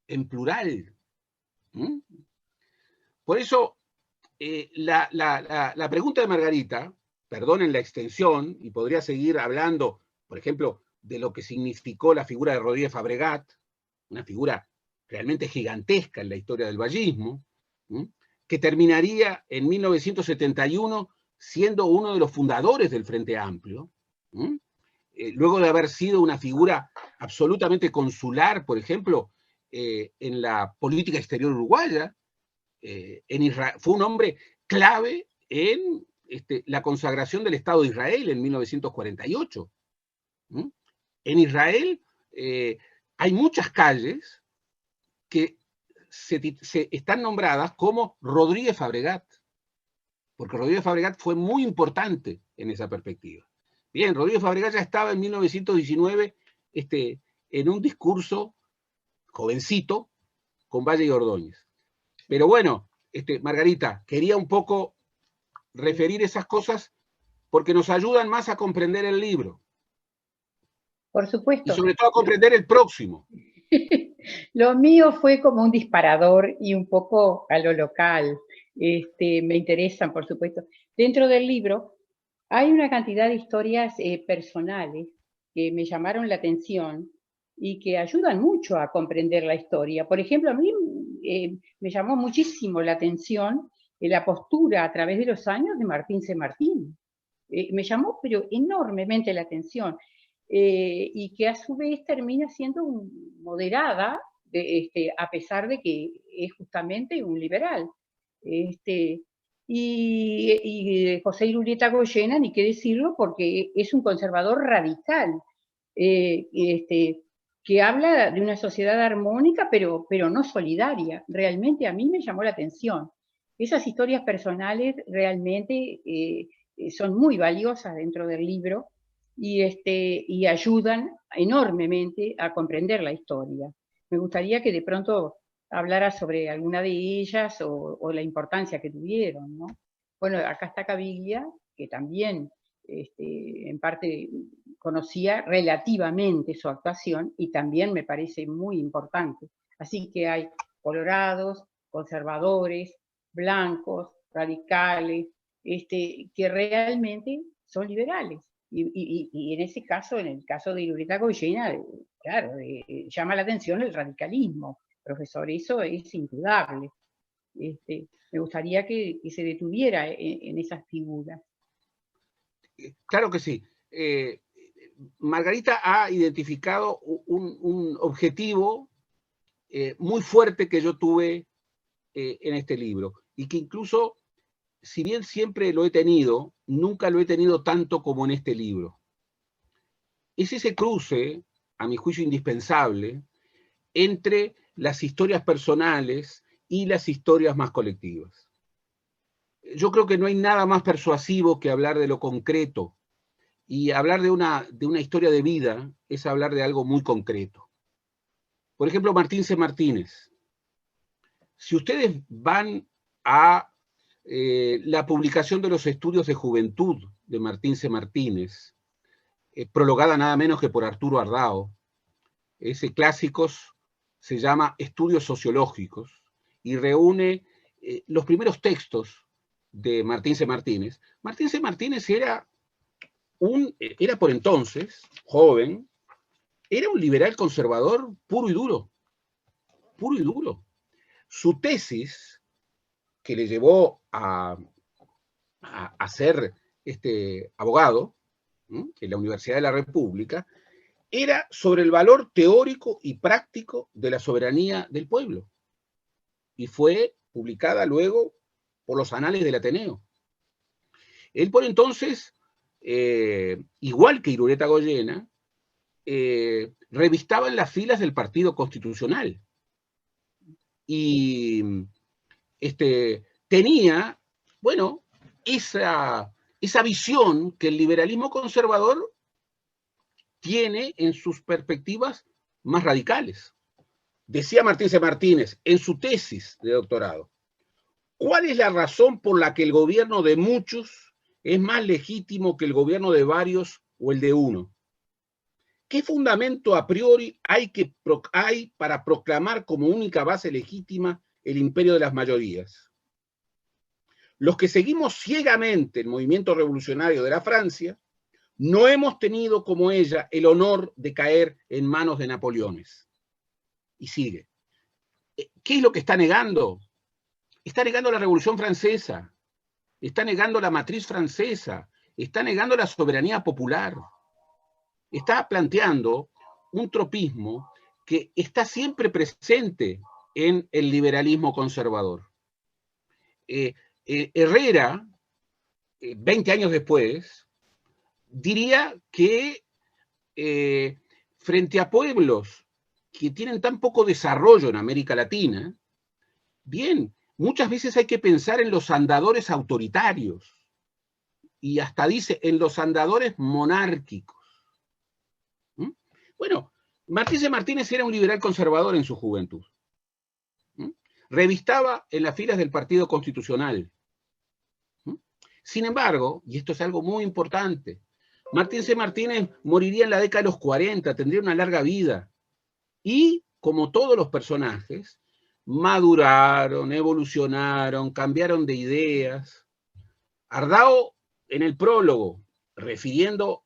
en plural. ¿Mm? Por eso, la pregunta de Margarita, perdonen la extensión, y podría seguir hablando, por ejemplo, de lo que significó la figura de Rodríguez Fabregat, una figura realmente gigantesca en la historia del vallismo, que terminaría en 1971 siendo uno de los fundadores del Frente Amplio, luego de haber sido una figura absolutamente consular, por ejemplo, en la política exterior uruguaya. En Israel, fue un hombre clave en la consagración del Estado de Israel en 1948. En Israel hay muchas calles que se están nombradas como Rodríguez Fabregat, porque Rodríguez Fabregat fue muy importante en esa perspectiva. Bien, Rodríguez Fabregat ya estaba en 1919 en un discurso jovencito con Valle y Ordóñez. Pero bueno, Margarita, quería un poco referir esas cosas porque nos ayudan más a comprender el libro. Por supuesto. Y sobre todo a comprender el próximo. Lo mío fue como un disparador y un poco a lo local. Me interesan, por supuesto. Dentro del libro hay una cantidad de historias personales que me llamaron la atención y que ayudan mucho a comprender la historia. Por ejemplo, a mí me llamó muchísimo la atención la postura a través de los años de Martín C. Martín. Me llamó pero enormemente la atención. Y que a su vez termina siendo moderada, a pesar de que es justamente un liberal. Y José Irureta Goyena, ni qué decirlo, porque es un conservador radical, que habla de una sociedad armónica, pero no solidaria. Realmente a mí me llamó la atención. Esas historias personales realmente son muy valiosas dentro del libro, y ayudan enormemente a comprender la historia. Me gustaría que de pronto hablara sobre alguna de ellas o la importancia que tuvieron, ¿no? Bueno, acá está Caviglia, que también en parte conocía relativamente su actuación y también me parece muy importante. Así que hay colorados, conservadores, blancos, radicales, que realmente son liberales. Y en ese caso, en el caso de Irureta Goyena, claro, llama la atención el radicalismo, profesor, eso es indudable. Me gustaría que se detuviera en esas figuras. Claro que sí. Margarita ha identificado un objetivo muy fuerte que yo tuve en este libro, y que incluso, si bien siempre lo he tenido, nunca lo he tenido tanto como en este libro. Es ese cruce, a mi juicio indispensable, entre las historias personales y las historias más colectivas. Yo creo que no hay nada más persuasivo que hablar de lo concreto, y hablar de una historia de vida es hablar de algo muy concreto. Por ejemplo, Martín C. Martínez. Si ustedes van a la publicación de los estudios de juventud de Martín C. Martínez, prologada nada menos que por Arturo Ardao, ese clásicos se llama Estudios Sociológicos, y reúne los primeros textos de Martín C. Martínez. Martín C. Martínez era por entonces, joven, era un liberal conservador puro y duro. Puro y duro. Su tesis, que le llevó a ser abogado en la Universidad de la República, era sobre el valor teórico y práctico de la soberanía del pueblo. Y fue publicada luego por los Anales del Ateneo. Él por entonces, igual que Irureta Goyena, revistaba en las filas del Partido Constitucional. Y tenía, bueno, esa visión que el liberalismo conservador tiene en sus perspectivas más radicales. Decía Martín C. Martínez en su tesis de doctorado: ¿cuál es la razón por la que el gobierno de muchos es más legítimo que el gobierno de varios o el de uno? ¿Qué fundamento a priori hay para proclamar como única base legítima el imperio de las mayorías? Los que seguimos ciegamente el movimiento revolucionario de la Francia no hemos tenido como ella el honor de caer en manos de Napoleones. Y sigue. ¿Qué es lo que está negando? Está negando la Revolución Francesa, está negando la matriz francesa, está negando la soberanía popular. Está planteando un tropismo que está siempre presente en el liberalismo conservador. Herrera, 20 años después, diría que frente a pueblos que tienen tan poco desarrollo en América Latina, bien, muchas veces hay que pensar en los andadores autoritarios, y hasta dice en los andadores monárquicos. Bueno, Martín C. Martínez era un liberal conservador en su juventud. Revistaba en las filas del Partido Constitucional. Sin embargo, y esto es algo muy importante, Martín C. Martínez moriría en la década de los 40, tendría una larga vida. Y, como todos los personajes, maduraron, evolucionaron, cambiaron de ideas. Ardao, en el prólogo, refiriendo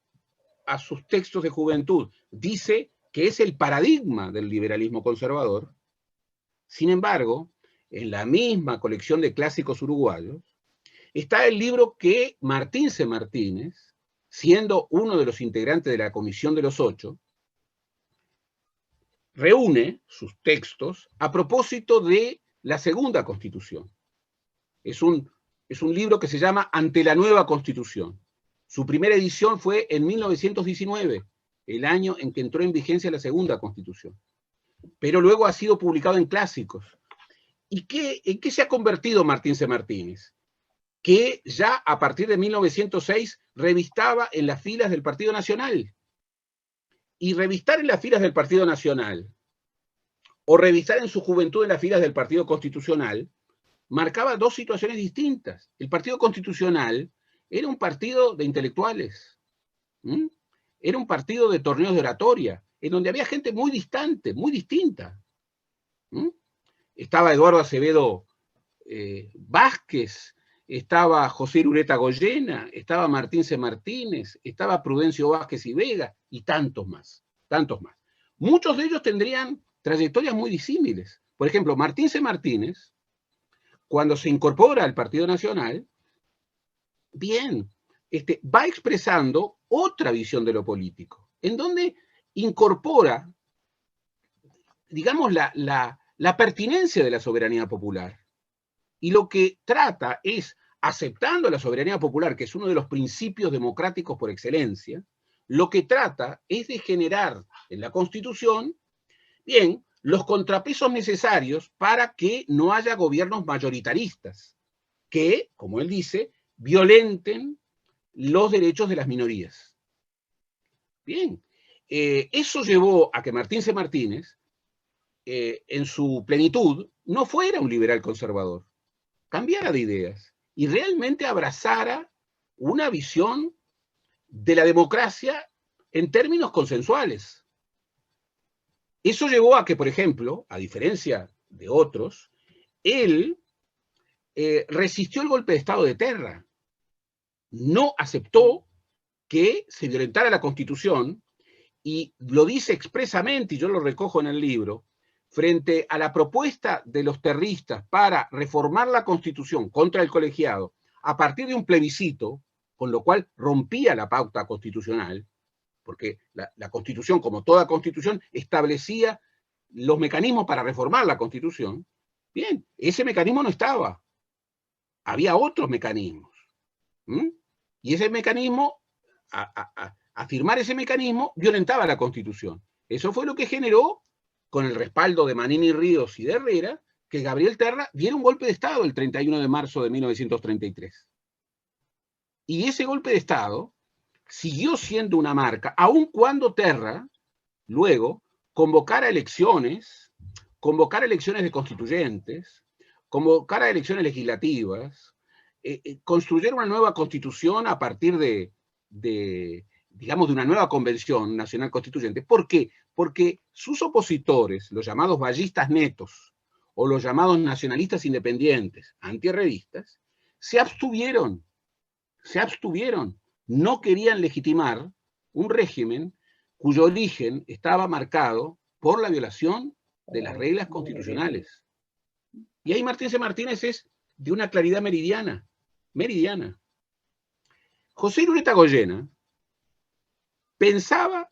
a sus textos de juventud, dice que es el paradigma del liberalismo conservador. Sin embargo, en la misma colección de clásicos uruguayos, está el libro que Martín C. Martínez, siendo uno de los integrantes de la Comisión de los Ocho, reúne sus textos a propósito de la segunda Constitución. Es un libro que se llama Ante la Nueva Constitución. Su primera edición fue en 1919, el año en que entró en vigencia la segunda Constitución. Pero luego ha sido publicado en clásicos. ¿Y en qué se ha convertido Martín C. Martínez? Que ya a partir de 1906 revistaba en las filas del Partido Nacional. Y revistar en las filas del Partido Nacional, o revistar en su juventud en las filas del Partido Constitucional, marcaba dos situaciones distintas. El Partido Constitucional era un partido de intelectuales, era un partido de torneos de oratoria, en donde había gente muy distante, muy distinta. Estaba Eduardo Acevedo Vázquez, estaba José Irureta Goyena, estaba Martín C. Martínez, estaba Prudencio Vázquez y Vega, y tantos más, tantos más. Muchos de ellos tendrían trayectorias muy disímiles. Por ejemplo, Martín C. Martínez, cuando se incorpora al Partido Nacional, bien, va expresando otra visión de lo político, en donde incorpora, digamos, la pertinencia de la soberanía popular. Y lo que trata es, aceptando la soberanía popular, que es uno de los principios democráticos por excelencia, lo que trata es de generar en la Constitución, bien, los contrapesos necesarios para que no haya gobiernos mayoritaristas, que, como él dice, violenten los derechos de las minorías. Bien, eso llevó a que Martín C. Martínez, en su plenitud, no fuera un liberal conservador, cambiara de ideas y realmente abrazara una visión de la democracia en términos consensuales. Eso llevó a que, por ejemplo, a diferencia de otros, él resistió el golpe de Estado de Terra, no aceptó que se violentara la Constitución, y lo dice expresamente, y yo lo recojo en el libro, frente a la propuesta de los terristas para reformar la Constitución contra el colegiado a partir de un plebiscito, con lo cual rompía la pauta constitucional, porque la Constitución, como toda Constitución, establecía los mecanismos para reformar la Constitución. Bien, ese mecanismo no estaba. Había otros mecanismos. Y ese mecanismo, afirmar ese mecanismo, violentaba la Constitución. Eso fue lo que generó, con el respaldo de Manini Ríos y de Herrera, que Gabriel Terra diera un golpe de Estado el 31 de marzo de 1933. Y ese golpe de Estado siguió siendo una marca, aun cuando Terra, luego, convocara elecciones de constituyentes, convocara elecciones legislativas, construyera una nueva constitución a partir digamos, de una nueva convención nacional constituyente. ¿Por qué? Porque sus opositores, los llamados vallistas netos, o los llamados nacionalistas independientes, antiherreristas, se abstuvieron, no querían legitimar un régimen cuyo origen estaba marcado por la violación de las reglas constitucionales. Y ahí Martín C. Martínez es de una claridad meridiana. José Irureta Goyena pensaba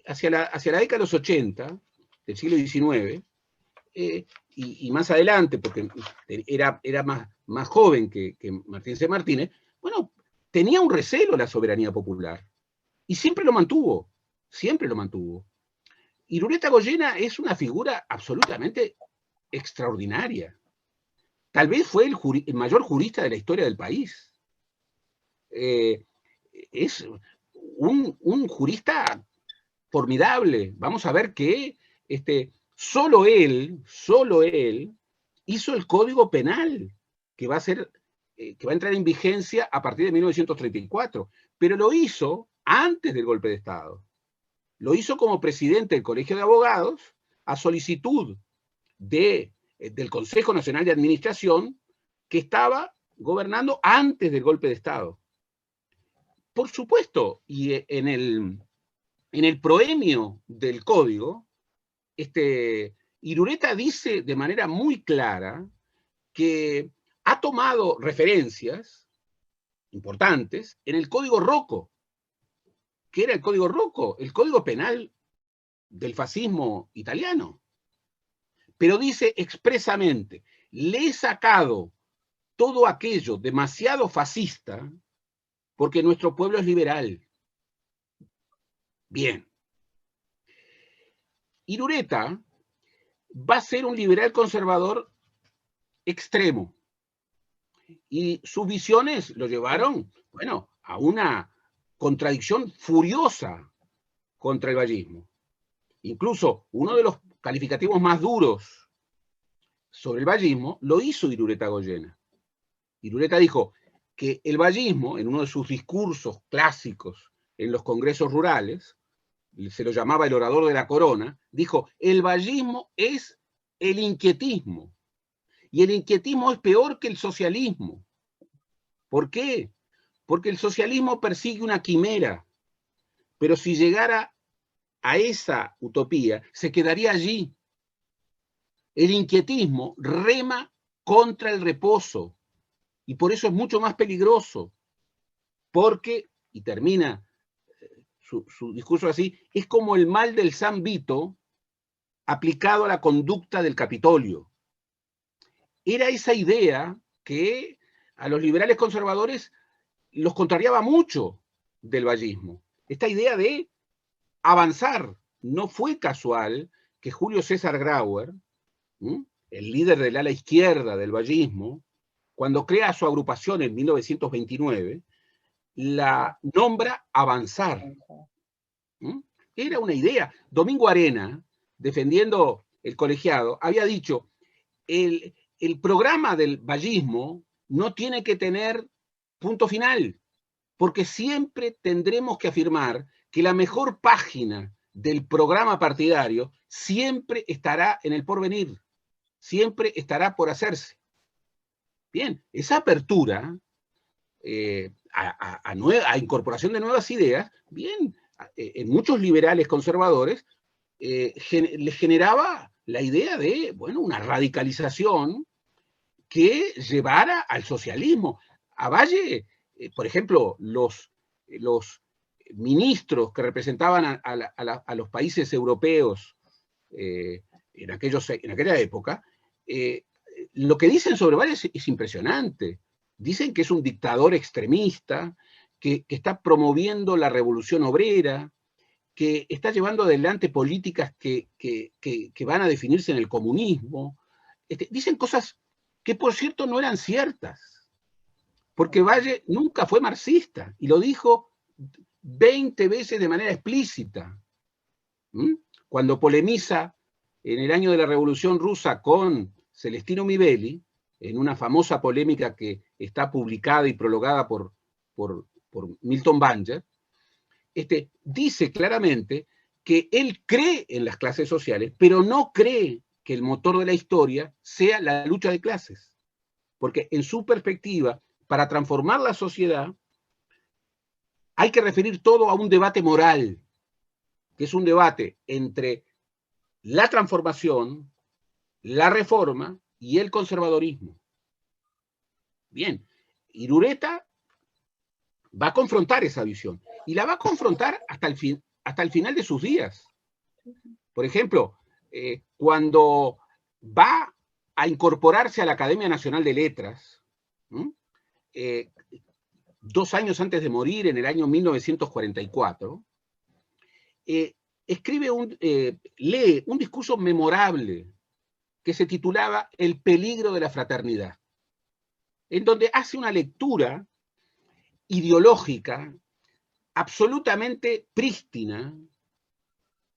hacia la década de los 80 del siglo XIX, y más adelante, porque era más joven que Martín C. Martínez, bueno, tenía un recelo la soberanía popular, y siempre lo mantuvo. Irureta Goyena es una figura absolutamente extraordinaria. Tal vez fue el mayor jurista de la historia del país. Es un jurista formidable. Vamos a ver que solo él hizo el Código Penal, que va a entrar en vigencia a partir de 1934, pero lo hizo antes del golpe de Estado. Lo hizo como presidente del Colegio de Abogados a solicitud del Consejo Nacional de Administración, que estaba gobernando antes del golpe de Estado. Por supuesto, y en el proemio del código, Irureta dice de manera muy clara que ha tomado referencias importantes en el Código Rocco. ¿Qué era el Código Rocco? El Código Penal del fascismo italiano. Pero dice expresamente, le he sacado todo aquello demasiado fascista porque nuestro pueblo es liberal. Bien. Irureta va a ser un liberal conservador extremo. Y sus visiones lo llevaron, bueno, a una contradicción furiosa contra el vallismo. Incluso uno de los calificativos más duros sobre el vallismo lo hizo Irureta Goyena. Irureta dijo que el vallismo, en uno de sus discursos clásicos en los congresos rurales, se lo llamaba el orador de la corona, dijo, el vallismo es el inquietismo, y el inquietismo es peor que el socialismo. ¿Por qué? Porque el socialismo persigue una quimera, pero si llegara a esa utopía, se quedaría allí. El inquietismo rema contra el reposo, y por eso es mucho más peligroso, porque, y termina su discurso así, es como el mal del San Vito aplicado a la conducta del Capitolio. era esa idea que a los liberales conservadores los contrariaba mucho del vallismo. Esta idea de avanzar. No fue casual que Julio César Grauer, el líder del ala izquierda del vallismo, cuando crea su agrupación en 1929, la nombra Avanzar. Era una idea. Domingo Arena, defendiendo el colegiado, había dicho, el programa del vallismo no tiene que tener punto final, porque siempre tendremos que afirmar que la mejor página del programa partidario siempre estará en el porvenir, siempre estará por hacerse. Bien, esa apertura a incorporación de nuevas ideas, bien, en muchos liberales conservadores les generaba la idea de, bueno, una radicalización que llevara al socialismo. A Valle, por ejemplo, los ministros que representaban a los países europeos en aquella época, lo que dicen sobre Valle es impresionante. Dicen que es un dictador extremista, que está promoviendo la revolución obrera, que está llevando adelante políticas que van a definirse en el comunismo. Dicen cosas que, por cierto, no eran ciertas, porque Valle nunca fue marxista, y lo dijo 20 veces de manera explícita. Cuando polemiza en el año de la Revolución Rusa con Celestino Mivelli, en una famosa polémica que está publicada y prologada por Milton Banger, dice claramente que él cree en las clases sociales, pero no cree que el motor de la historia sea la lucha de clases. Porque en su perspectiva, para transformar la sociedad, hay que referir todo a un debate moral, que es un debate entre la transformación, la reforma y el conservadorismo. Bien, Irureta va a confrontar esa visión, y la va a confrontar hasta el final de sus días. Por ejemplo, cuando va a incorporarse a la Academia Nacional de Letras, 2 años antes de morir, en el año 1944, lee un discurso memorable que se titulaba El peligro de la fraternidad, en donde hace una lectura ideológica absolutamente prístina,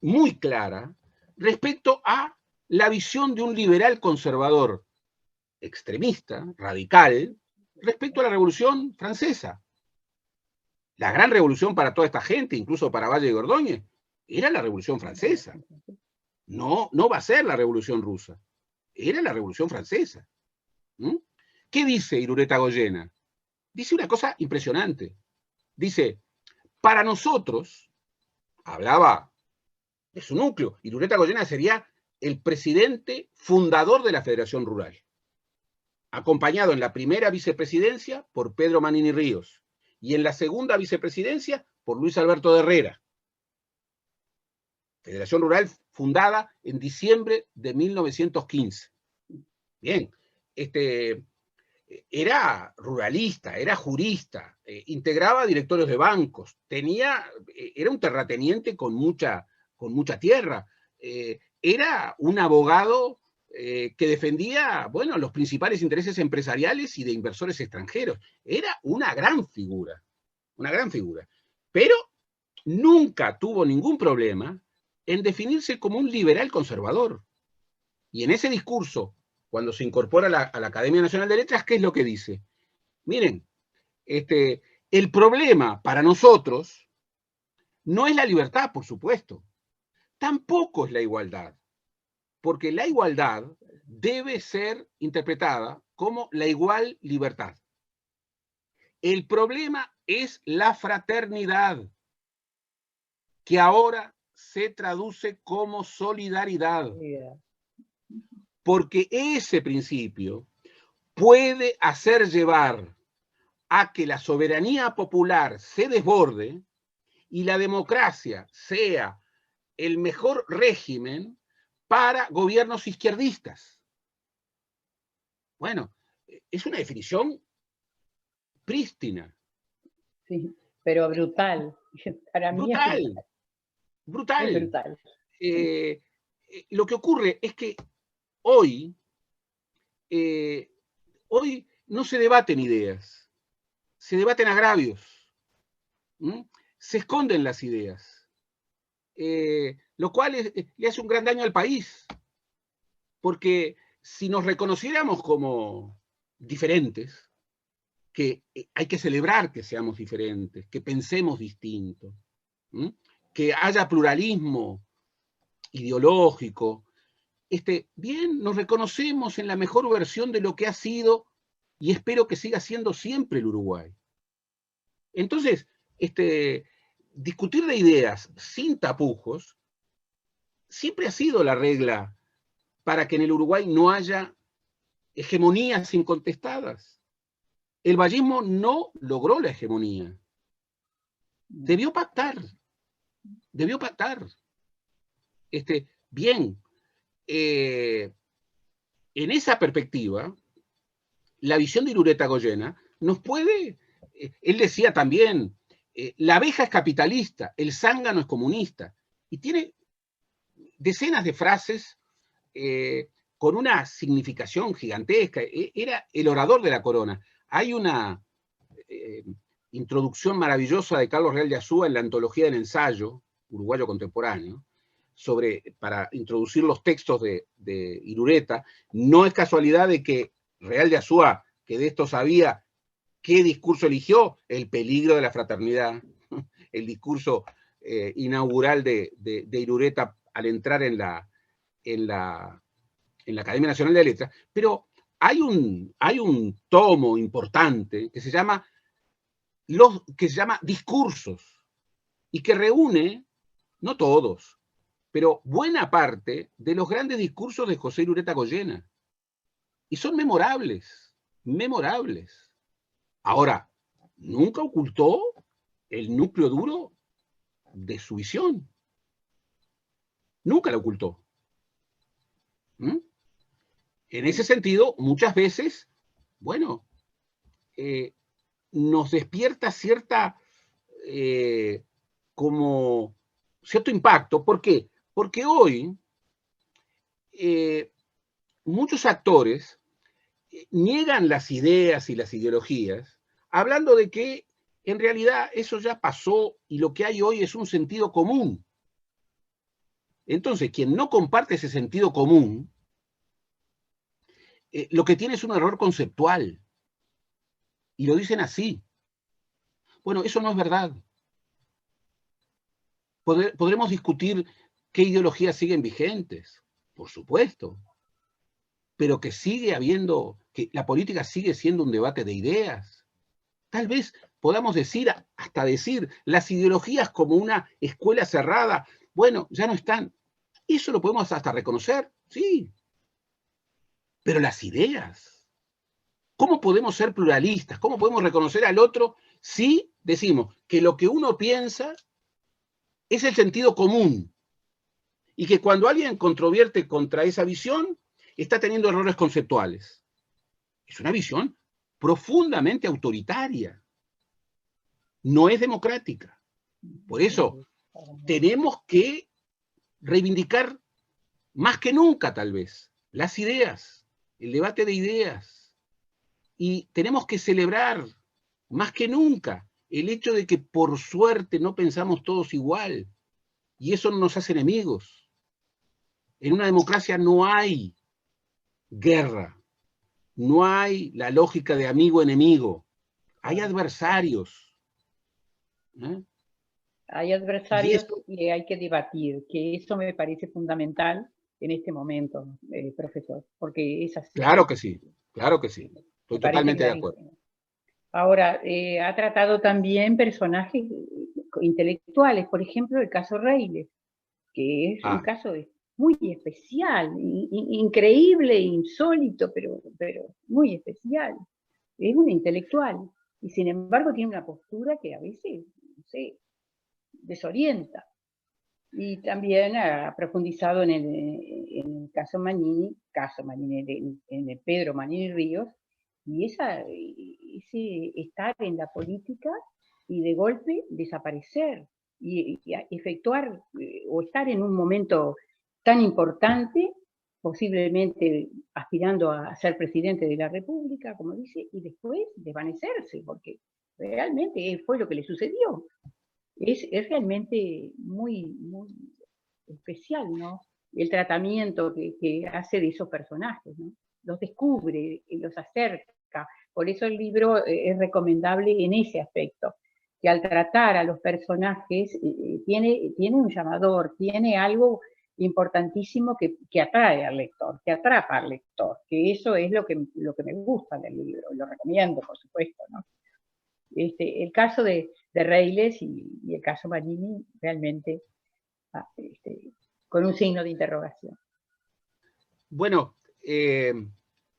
muy clara, respecto a la visión de un liberal conservador extremista, radical, respecto a la Revolución Francesa. La gran revolución para toda esta gente, incluso para Valle de Ordóñez, era la Revolución Francesa. No va a ser la Revolución Rusa. Era la Revolución Francesa. ¿Qué dice Irureta Goyena? Dice una cosa impresionante. Dice, para nosotros, hablaba de su núcleo, Irureta Goyena sería el presidente fundador de la Federación Rural, acompañado en la primera vicepresidencia por Pedro Manini Ríos y en la segunda vicepresidencia por Luis Alberto de Herrera. Federación Rural fundada en diciembre de 1915. Bien, era ruralista, era jurista, integraba directorios de bancos, era un terrateniente con mucha tierra, era un abogado que defendía, bueno, los principales intereses empresariales y de inversores extranjeros. Era una gran figura, pero nunca tuvo ningún problema en definirse como un liberal conservador. Y en ese discurso, cuando se incorpora a la Academia Nacional de Letras, ¿qué es lo que dice? Miren, el problema para nosotros no es la libertad, por supuesto, tampoco es la igualdad, porque la igualdad debe ser interpretada como la igual libertad. El problema es la fraternidad, que ahora se traduce como solidaridad. Porque ese principio puede hacer llevar a que la soberanía popular se desborde y la democracia sea el mejor régimen para gobiernos izquierdistas. Bueno, es una definición prístina. Sí, pero brutal. Para mí es Brutal, brutal. brutal. Es brutal. Lo que ocurre es que hoy no se debaten ideas, se debaten agravios, se esconden las ideas, lo cual le hace un gran daño al país, porque si nos reconociéramos como diferentes, que hay que celebrar que seamos diferentes, que pensemos distinto, que haya pluralismo ideológico, bien, nos reconocemos en la mejor versión de lo que ha sido y espero que siga siendo siempre el Uruguay. Entonces, discutir de ideas sin tapujos siempre ha sido la regla para que en el Uruguay no haya hegemonías incontestadas. El vallismo no logró la hegemonía. Debió pactar. Debió pactar. Bien, en esa perspectiva, la visión de Irureta Goyena nos puede, él decía también, la abeja es capitalista, el zángano es comunista, y tiene decenas de frases con una significación gigantesca. Era el orador de la corona. Hay una introducción maravillosa de Carlos Real de Azúa en la antología del ensayo uruguayo contemporáneo, para introducir los textos de Irureta. No es casualidad de que Real de Azúa, que de esto sabía, ¿qué discurso eligió? El peligro de la fraternidad, el discurso inaugural de Irureta al entrar en la Academia Nacional de Letras. Pero hay un tomo importante que se llama Discursos, y que reúne, no todos, pero buena parte de los grandes discursos de José Irureta Goyena. Y son memorables, memorables. Ahora, nunca ocultó el núcleo duro de su visión. Nunca lo ocultó. En ese sentido, muchas veces, bueno, nos despierta como cierto impacto. ¿Por qué? Porque hoy muchos actores niegan las ideas y las ideologías, hablando de que en realidad eso ya pasó y lo que hay hoy es un sentido común. Entonces, quien no comparte ese sentido común, lo que tiene es un error conceptual. Y lo dicen así. Bueno, eso no es verdad. Podremos discutir qué ideologías siguen vigentes, por supuesto, pero que que la política sigue siendo un debate de ideas. Tal vez podamos hasta decir, las ideologías como una escuela cerrada, bueno, ya no están. Eso lo podemos hasta reconocer, sí. Pero las ideas, ¿cómo podemos ser pluralistas? ¿Cómo podemos reconocer al otro si decimos que lo que uno piensa es el sentido común? Y que cuando alguien controvierte contra esa visión, está teniendo errores conceptuales. Es una visión profundamente autoritaria. No es democrática. Por eso tenemos que reivindicar más que nunca, tal vez, las ideas, el debate de ideas. Y tenemos que celebrar más que nunca el hecho de que por suerte no pensamos todos igual. Y eso no nos hace enemigos. En una democracia no hay guerra, no hay la lógica de amigo-enemigo, hay adversarios. Hay adversarios y hay que debatir, que eso me parece fundamental en este momento, profesor, porque es así. Claro que sí, claro que sí. Estoy totalmente de acuerdo. Ahora, ha tratado también personajes intelectuales, por ejemplo, el caso Reiles, que es un caso muy especial, increíble, insólito, pero muy especial. Es un intelectual y sin embargo tiene una postura que a veces, no sé, desorienta. Y también ha profundizado en el caso Manini, en el Pedro Manini Ríos, y ese estar en la política y de golpe desaparecer y efectuar o estar en un momento tan importante, posiblemente aspirando a ser presidente de la República, como dice, y después desvanecerse, porque realmente fue lo que le sucedió. Es realmente muy especial, ¿no? El tratamiento que hace de esos personajes, ¿no? Los descubre, los acerca. Por eso el libro es recomendable en ese aspecto, que al tratar a los personajes tiene un llamador, tiene algo importantísimo que atrae al lector, que atrapa al lector, que eso es lo que me gusta del libro, lo recomiendo, por supuesto, ¿no? El caso de Reiles y el caso Manini realmente con un signo de interrogación. Bueno,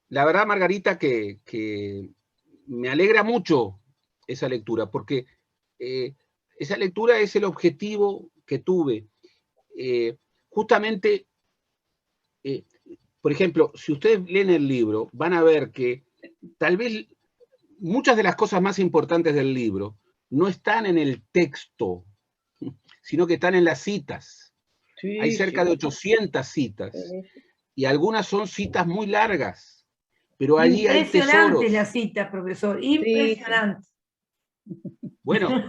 la verdad, Margarita, que me alegra mucho esa lectura, porque esa lectura es el objetivo que tuve. Justamente, por ejemplo, si ustedes leen el libro, van a ver que tal vez muchas de las cosas más importantes del libro no están en el texto, sino que están en las citas. Sí, hay cerca de 800 citas, y algunas son citas muy largas, pero allí hay tesoros. Impresionante la cita, profesor, impresionante. Bueno,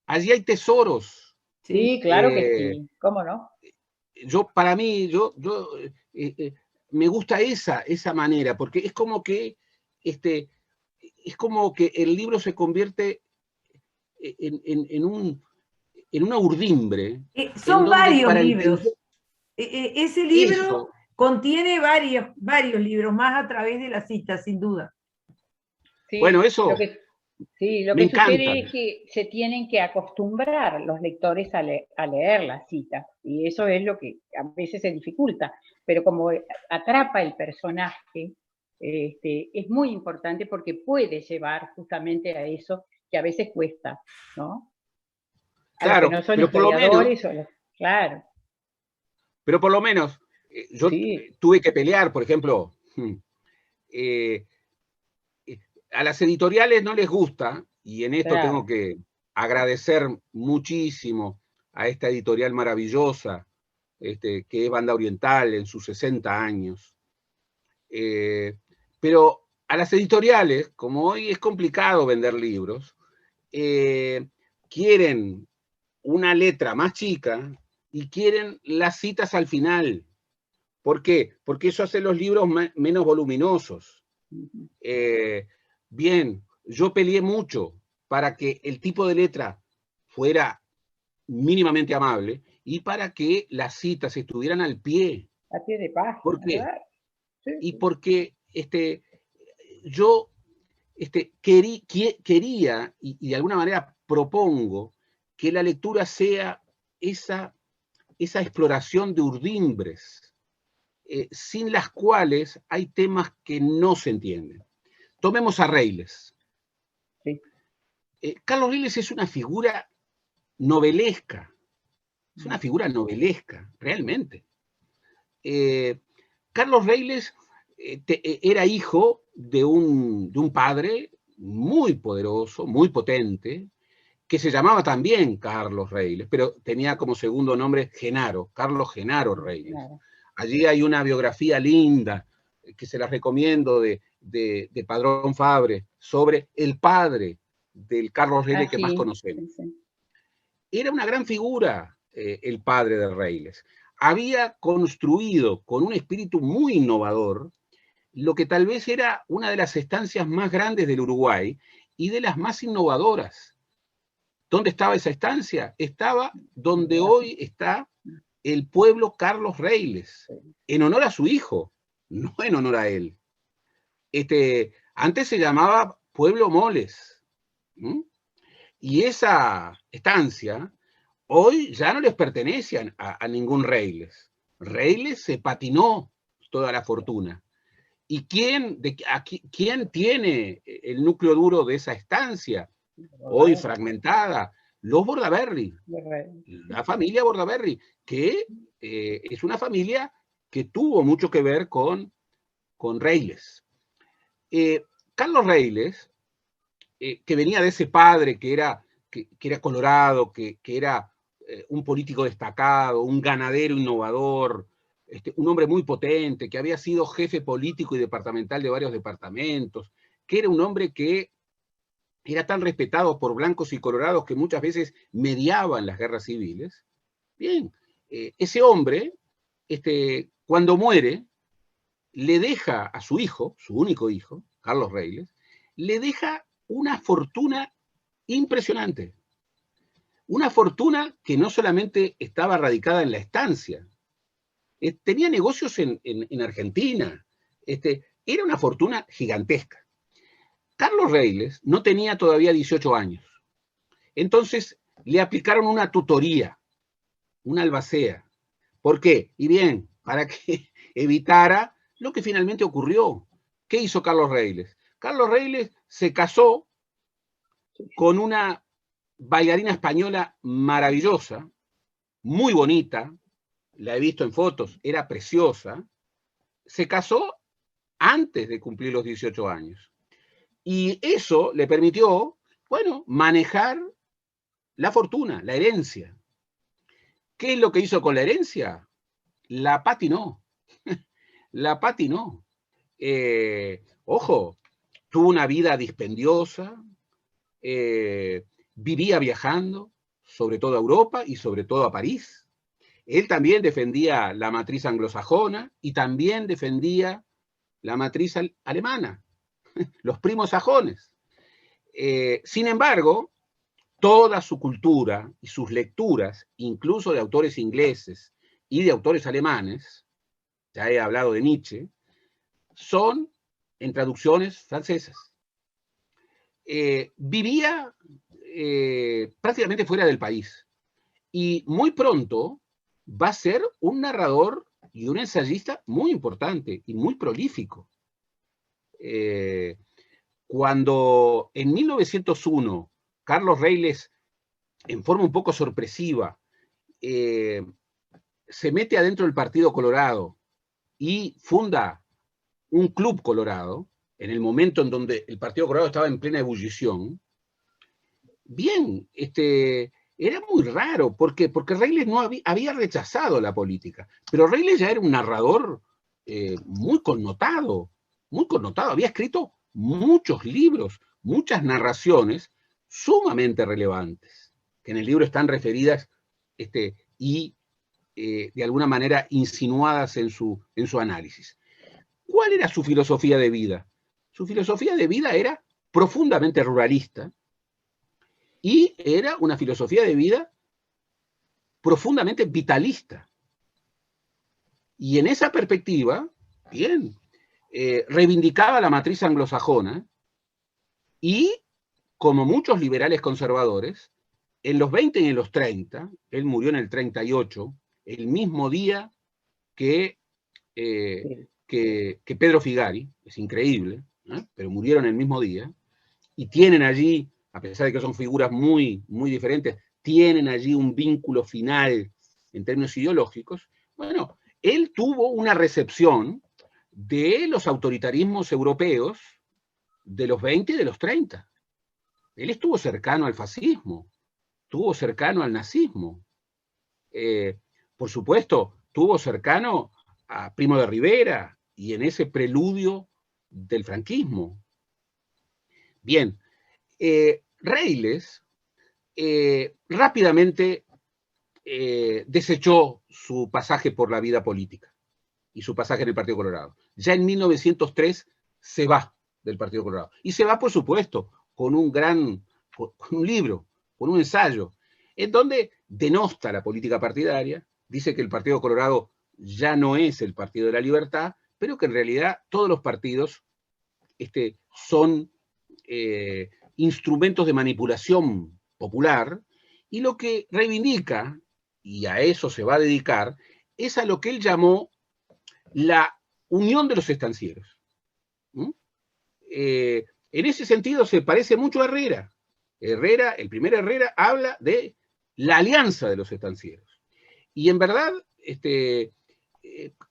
allí hay tesoros. Sí, claro que sí, ¿cómo no? Para mí, me gusta esa manera, porque es como que el libro se convierte en una urdimbre. Son varios libros. Ese libro contiene varios libros, más a través de la cita, sin duda. Sí, bueno, eso lo que sucede es que se tienen que acostumbrar los lectores a leer las citas, y eso es lo que a veces se dificulta, pero como atrapa el personaje, es muy importante porque puede llevar justamente a eso que a veces cuesta, ¿no? Claro, los que no son historiadores, claro. Pero por lo menos, yo tuve que pelear, por ejemplo, a las editoriales no les gusta, y en esto tengo que agradecer muchísimo a esta editorial maravillosa, que es Banda Oriental en sus 60 años. Pero a las editoriales, como hoy es complicado vender libros, quieren una letra más chica y quieren las citas al final. ¿Por qué? Porque eso hace los libros menos voluminosos. Bien, yo peleé mucho para que el tipo de letra fuera mínimamente amable y para que las citas estuvieran al pie. A pie de página. ¿Por qué? Y porque yo quería y de alguna manera propongo que la lectura sea esa exploración de urdimbres, sin las cuales hay temas que no se entienden. Tomemos a Reiles. Sí. Carlos Reiles es una figura novelesca. Es una figura novelesca, realmente. Carlos Reiles era hijo de un padre muy poderoso, muy potente, que se llamaba también Carlos Reiles, pero tenía como segundo nombre Genaro, Carlos Genaro Reiles. Claro. Allí hay una biografía linda, que se las recomiendo, de Padrón Fabre, sobre el padre del Carlos Reiles que más conocemos. Sí. Era una gran figura el padre de Reiles. Había construido con un espíritu muy innovador lo que tal vez era una de las estancias más grandes del Uruguay y de las más innovadoras. ¿Dónde estaba esa estancia? Estaba donde hoy está el pueblo Carlos Reiles, en honor a su hijo, no en honor a él. Antes se llamaba Pueblo Moles. Y esa estancia hoy ya no les pertenece a ningún Reiles. Reiles se patinó toda la fortuna. ¿Y quién tiene el núcleo duro de esa estancia? Hoy fragmentada, los Bordaberry, la familia Bordaberry, que es una familia que tuvo mucho que ver con Reiles. Carlos Reiles, que venía de ese padre que era colorado, que era un político destacado, un ganadero innovador, un hombre muy potente, que había sido jefe político y departamental de varios departamentos, que era un hombre que era tan respetado por blancos y colorados que muchas veces mediaban las guerras civiles. Bien, ese hombre, cuando muere, le deja a su hijo, su único hijo, Carlos Reiles, le deja una fortuna impresionante. Una fortuna que no solamente estaba radicada en la estancia, tenía negocios en Argentina, era una fortuna gigantesca. Carlos Reiles no tenía todavía 18 años, entonces le aplicaron una tutoría, una albacea. ¿Por qué? Y bien, para que evitara lo que finalmente ocurrió. ¿Qué hizo Carlos Reiles? Carlos Reiles se casó con una bailarina española maravillosa, muy bonita, la he visto en fotos, era preciosa. Se casó antes de cumplir los 18 años. Y eso le permitió, bueno, manejar la fortuna, la herencia. ¿Qué es lo que hizo con la herencia? La patinó. La patinó. Ojo, tuvo una vida dispendiosa, vivía viajando, sobre todo a Europa y sobre todo a París. Él también defendía la matriz anglosajona y también defendía la matriz alemana, los primos sajones. Sin embargo, toda su cultura y sus lecturas, incluso de autores ingleses y de autores alemanes, ya he hablado de Nietzsche, son en traducciones francesas. Vivía prácticamente fuera del país y muy pronto va a ser un narrador y un ensayista muy importante y muy prolífico. Cuando en 1901 Carlos Reiles, en forma un poco sorpresiva, se mete adentro del Partido Colorado y funda un club colorado, en el momento en donde el Partido Colorado estaba en plena ebullición, bien, era muy raro. ¿Por qué? Porque Reiles no había rechazado la política, pero Reiles ya era un narrador muy connotado, había escrito muchos libros, muchas narraciones sumamente relevantes, que en el libro están referidas y de alguna manera insinuadas en su análisis. ¿Cuál era su filosofía de vida? Su filosofía de vida era profundamente ruralista y era una filosofía de vida profundamente vitalista. Y en esa perspectiva, bien, reivindicaba la matriz anglosajona y, como muchos liberales conservadores, en los 20 y en los 30, él murió en el 38, el mismo día que Pedro Figari, es increíble, pero murieron el mismo día, y tienen allí, a pesar de que son figuras muy, muy diferentes, tienen allí un vínculo final en términos ideológicos. Bueno, él tuvo una recepción de los autoritarismos europeos de los 20 y de los 30. Él estuvo cercano al fascismo, estuvo cercano al nazismo. Por supuesto, estuvo cercano a Primo de Rivera y en ese preludio del franquismo. Bien, Reiles rápidamente desechó su pasaje por la vida política y su pasaje en el Partido Colorado. Ya en 1903 se va del Partido Colorado. Y se va, por supuesto, con un libro, con un ensayo, en donde denosta la política partidaria, dice que el Partido Colorado ya no es el Partido de la Libertad, pero que en realidad todos los partidos son instrumentos de manipulación popular, y lo que reivindica, y a eso se va a dedicar, es a lo que él llamó la unión de los estancieros. En ese sentido se parece mucho a Herrera. Herrera, el primer Herrera, habla de la alianza de los estancieros. Y en verdad,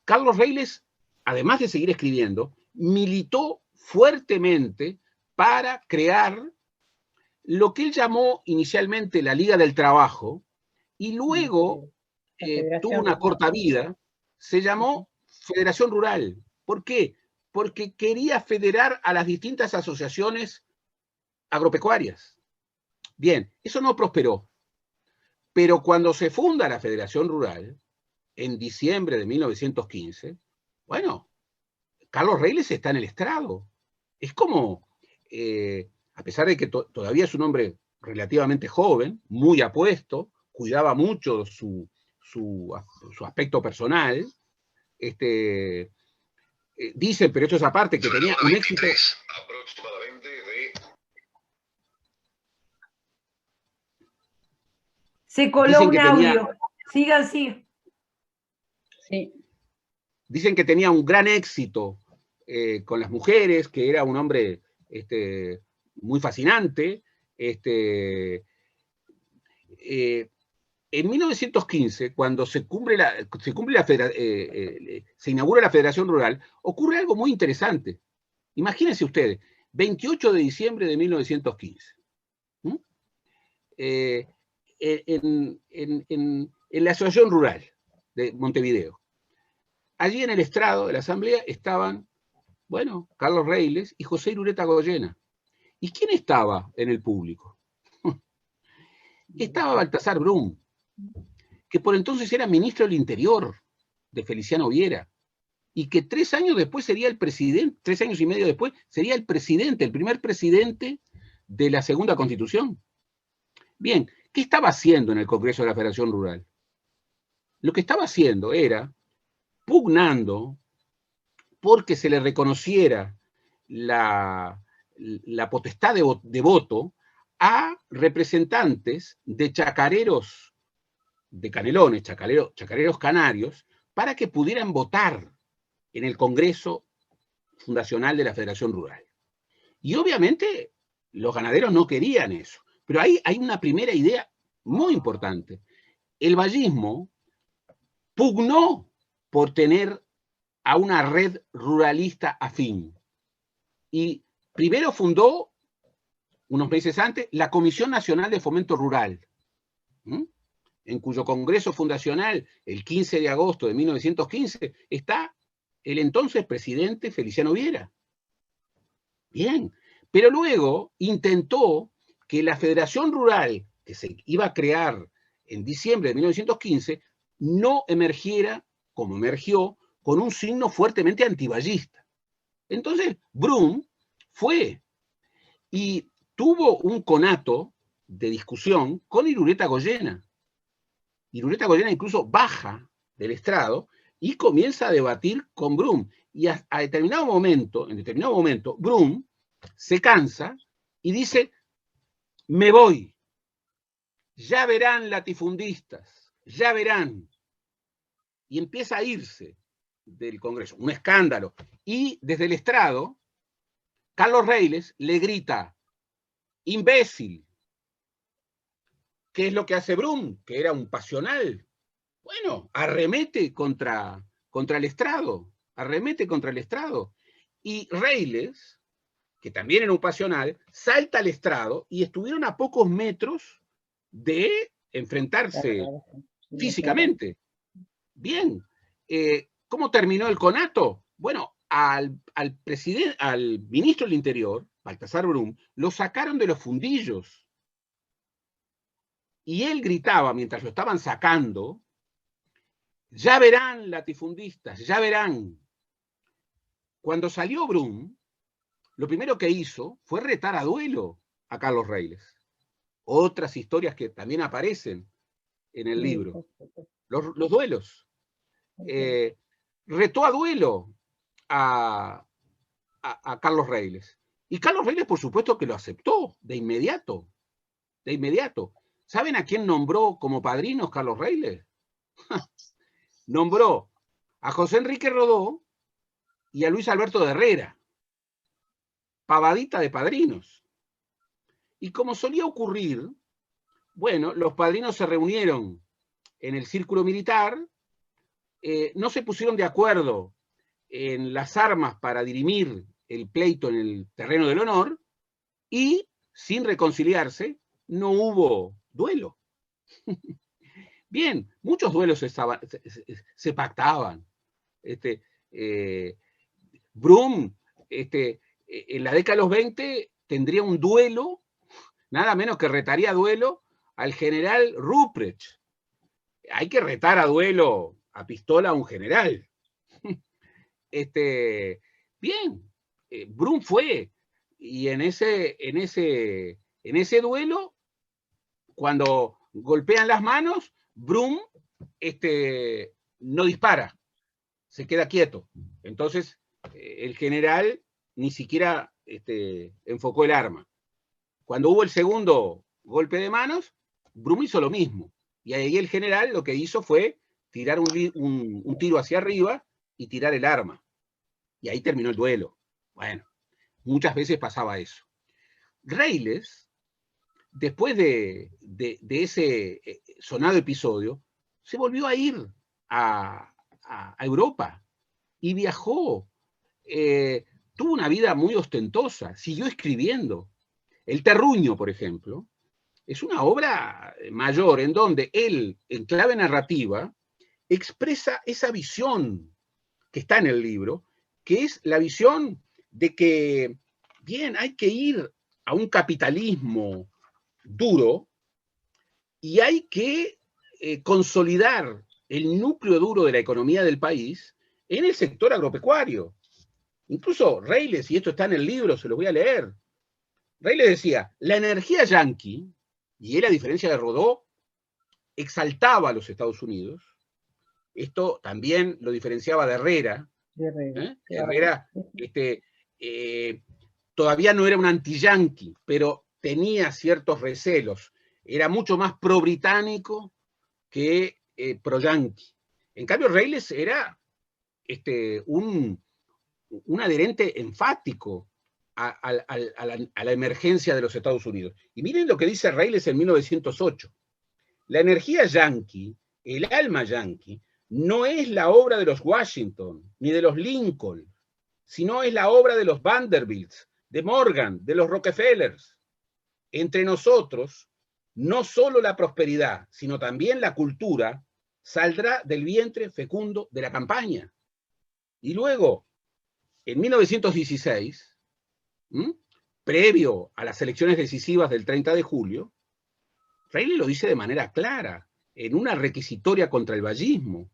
Carlos Reyles, además de seguir escribiendo, militó fuertemente para crear lo que él llamó inicialmente la Liga del Trabajo, y luego tuvo una corta vida, se llamó Federación Rural. ¿Por qué? Porque quería federar a las distintas asociaciones agropecuarias. Bien, eso no prosperó. Pero cuando se funda la Federación Rural, en diciembre de 1915, bueno, Carlos Reyles está en el estrado. Es como, a pesar de que todavía es un hombre relativamente joven, muy apuesto, cuidaba mucho su aspecto personal, dicen, pero esto es aparte, que tenía un éxito aproximadamente de... Se coló un audio. Sigan, sí. Sí. Dicen que tenía un gran éxito con las mujeres, que era un hombre muy fascinante. En 1915, cuando se inaugura la Federación Rural, ocurre algo muy interesante. Imagínense ustedes, 28 de diciembre de 1915. En la Asociación Rural de Montevideo. Allí en el estrado de la asamblea estaban, bueno, Carlos Reyles y José Irureta Goyena. ¿Y quién estaba en el público? Estaba Baltasar Brum, que por entonces era ministro del Interior de Feliciano Viera, y que 3 años después sería el presidente, 3 años y medio después, sería el presidente, el primer presidente de la Segunda Constitución. Bien, ¿qué estaba haciendo en el Congreso de la Federación Rural? Lo que estaba haciendo era pugnando porque se le reconociera la potestad de voto a representantes de chacareros, de Canelones, chacareros canarios, para que pudieran votar en el Congreso Fundacional de la Federación Rural. Y obviamente los ganaderos no querían eso. Pero ahí hay una primera idea muy importante. El vallismo pugnó por tener a una red ruralista afín. Y primero fundó, unos meses antes, la Comisión Nacional de Fomento Rural, en cuyo congreso fundacional, el 15 de agosto de 1915, está el entonces presidente Feliciano Viera. Bien, pero luego intentó que la Federación Rural, que se iba a crear en diciembre de 1915, no emergiera, como emergió, con un signo fuertemente antiballista. Entonces, Brum fue y tuvo un conato de discusión con Irureta Goyena. Irureta Goyena incluso baja del estrado y comienza a debatir con Brum. Y en determinado momento, Brum se cansa y dice: me voy, ya verán latifundistas, ya verán. Y empieza a irse del Congreso, un escándalo. Y desde el estrado, Carlos Reyles le grita: imbécil. ¿Qué es lo que hace Brum? Que era un pasional. Bueno, arremete contra el estrado, arremete contra el estrado. Y Reyles, que también era un pasional, salta al estrado y estuvieron a pocos metros de enfrentarse físicamente. Bien, ¿cómo terminó el conato? Bueno, al ministro del Interior, Baltasar Brum, lo sacaron de los fundillos. Y él gritaba, mientras lo estaban sacando: ya verán, latifundistas, ya verán. Cuando salió Brum, lo primero que hizo fue retar a duelo a Carlos Reyles. Otras historias que también aparecen en el libro. Los duelos. Retó a duelo a Carlos Reyles. Y Carlos Reyles, por supuesto, que lo aceptó de inmediato. De inmediato. ¿Saben a quién nombró como padrinos Carlos Reyles? Nombró a José Enrique Rodó y a Luis Alberto de Herrera. Pavadita de padrinos. Y como solía ocurrir, bueno, los padrinos se reunieron en el círculo militar, no se pusieron de acuerdo en las armas para dirimir el pleito en el terreno del honor, y sin reconciliarse no hubo duelo. Bien, muchos duelos se pactaban. Brum, en la década de los 20 tendría un duelo, nada menos que retaría a duelo al general Ruprecht. Hay que retar a duelo a pistola a un general. Bien, Brum fue, y en ese duelo, cuando golpean las manos, Brum no dispara, se queda quieto. Entonces, el general ni siquiera enfocó el arma. Cuando hubo el segundo golpe de manos, Brum hizo lo mismo. Y ahí el general lo que hizo fue tirar un tiro hacia arriba y tirar el arma. Y ahí terminó el duelo. Bueno, muchas veces pasaba eso. Reyles, después de ese sonado episodio, se volvió a ir a Europa y viajó. Tuvo una vida muy ostentosa, siguió escribiendo. El Terruño, por ejemplo, es una obra mayor en donde él, en clave narrativa, expresa esa visión que está en el libro, que es la visión de que, bien, hay que ir a un capitalismo duro y hay que consolidar el núcleo duro de la economía del país en el sector agropecuario. Incluso Reyles, y esto está en el libro, se lo voy a leer, Reyles decía, la energía yanqui, y él a diferencia de Rodó, exaltaba a los Estados Unidos. Esto también lo diferenciaba de Herrera. Herrera todavía no era un anti-yanqui, pero tenía ciertos recelos. Era mucho más pro-británico que pro-yanqui. En cambio, Reyles era un adherente enfático a la emergencia de los Estados Unidos. Y miren lo que dice Reyles en 1908. La energía yanqui, el alma yanqui, no es la obra de los Washington, ni de los Lincoln, sino es la obra de los Vanderbilts, de Morgan, de los Rockefellers. Entre nosotros, no solo la prosperidad, sino también la cultura, saldrá del vientre fecundo de la campaña. Y luego, en 1916, previo a las elecciones decisivas del 30 de julio, Reilly lo dice de manera clara, en una requisitoria contra el vallismo.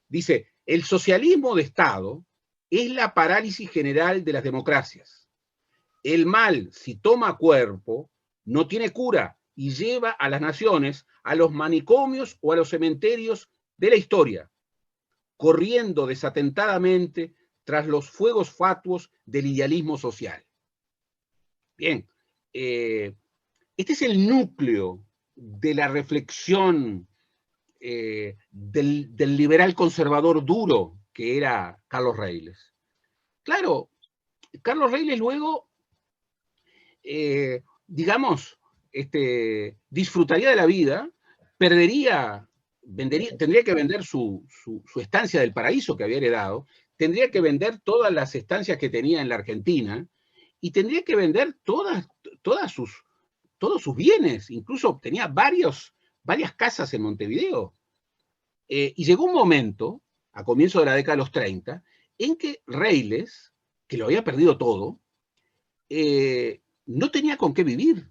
Dice, el socialismo de Estado es la parálisis general de las democracias. El mal, si toma cuerpo, no tiene cura y lleva a las naciones a los manicomios o a los cementerios de la historia, corriendo desatentadamente tras los fuegos fatuos del idealismo social. Bien, este es el núcleo de la reflexión del liberal conservador duro que era Carlos Reyles. Claro, Carlos Reyles luego, digamos, disfrutaría de la vida, tendría que vender su estancia del Paraíso que había heredado, tendría que vender todas las estancias que tenía en la Argentina y tendría que vender todos sus bienes, incluso tenía varias casas en Montevideo. Y llegó un momento, a comienzos de la década de los 30, en que Reyles, que lo había perdido todo, no tenía con qué vivir.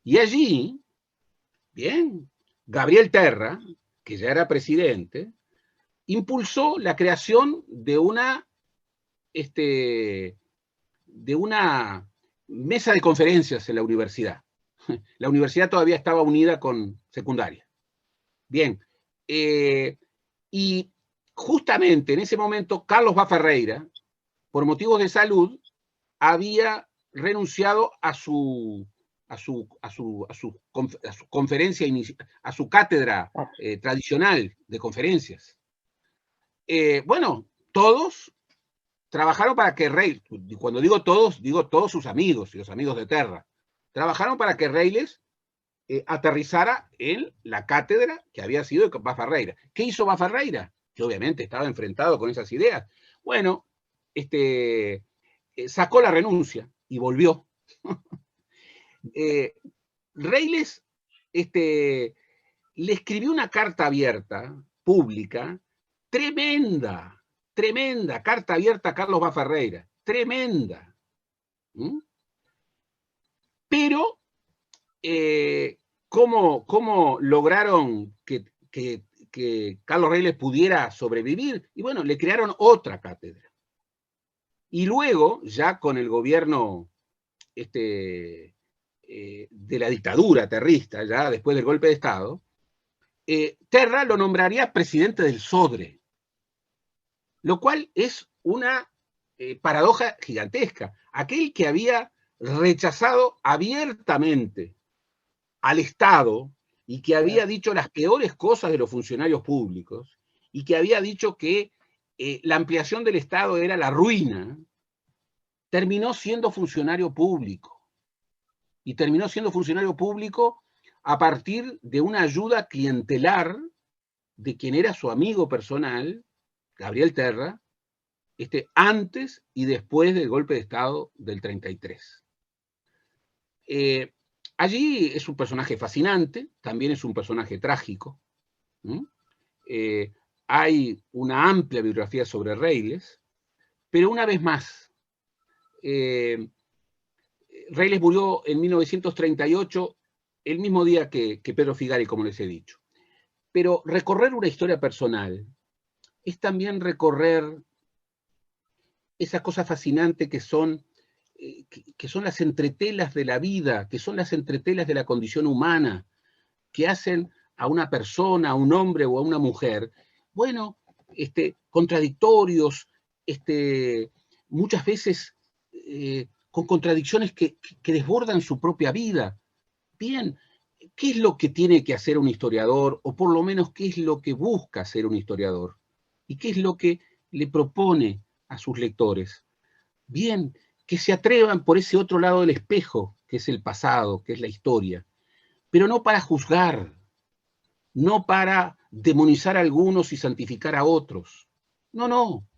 Y allí, bien, Gabriel Terra, que ya era presidente, impulsó la creación de una mesa de conferencias en la universidad. La universidad todavía estaba unida con secundaria. Bien, y justamente en ese momento Carlos Bá Ferreira, por motivos de salud, había renunciado a su conferencia, a su cátedra tradicional de conferencias. Bueno, todos trabajaron para que Reyles, cuando digo todos sus amigos y los amigos de Terra, Trabajaron para que Reyles aterrizara en la cátedra que había sido de Baffarreira. ¿Qué hizo Baffarreira? Que obviamente estaba enfrentado con esas ideas. Bueno, sacó la renuncia y volvió. Reyles le escribió una carta abierta, pública, tremenda, tremenda, carta abierta a Carlos Baffarreira, tremenda. Pero, ¿cómo lograron que Carlos Reyles pudiera sobrevivir? Y bueno, le crearon otra cátedra. Y luego, ya con el gobierno de la dictadura terrista, ya después del golpe de Estado, Terra lo nombraría presidente del Sodre, lo cual es una paradoja gigantesca. Aquel que había rechazado abiertamente al Estado y que había dicho las peores cosas de los funcionarios públicos y que había dicho que la ampliación del Estado era la ruina, terminó siendo funcionario público. Y terminó siendo funcionario público a partir de una ayuda clientelar de quien era su amigo personal, Gabriel Terra, antes y después del golpe de Estado del 33. Allí es un personaje fascinante, también es un personaje trágico. Hay una amplia biografía sobre Reyles, pero una vez más, Reyles murió en 1938, el mismo día que Pedro Figari, como les he dicho. Pero recorrer una historia personal es también recorrer esa cosa fascinante que son las entretelas de la vida, que son las entretelas de la condición humana, que hacen a una persona, a un hombre o a una mujer, bueno, contradictorios, muchas veces con contradicciones que desbordan su propia vida. Bien, ¿qué es lo que tiene que hacer un historiador? O por lo menos, ¿qué es lo que busca hacer un historiador? ¿Y qué es lo que le propone a sus lectores? Bien, que se atrevan por ese otro lado del espejo, que es el pasado, que es la historia. Pero no para juzgar, no para demonizar a algunos y santificar a otros. No, no.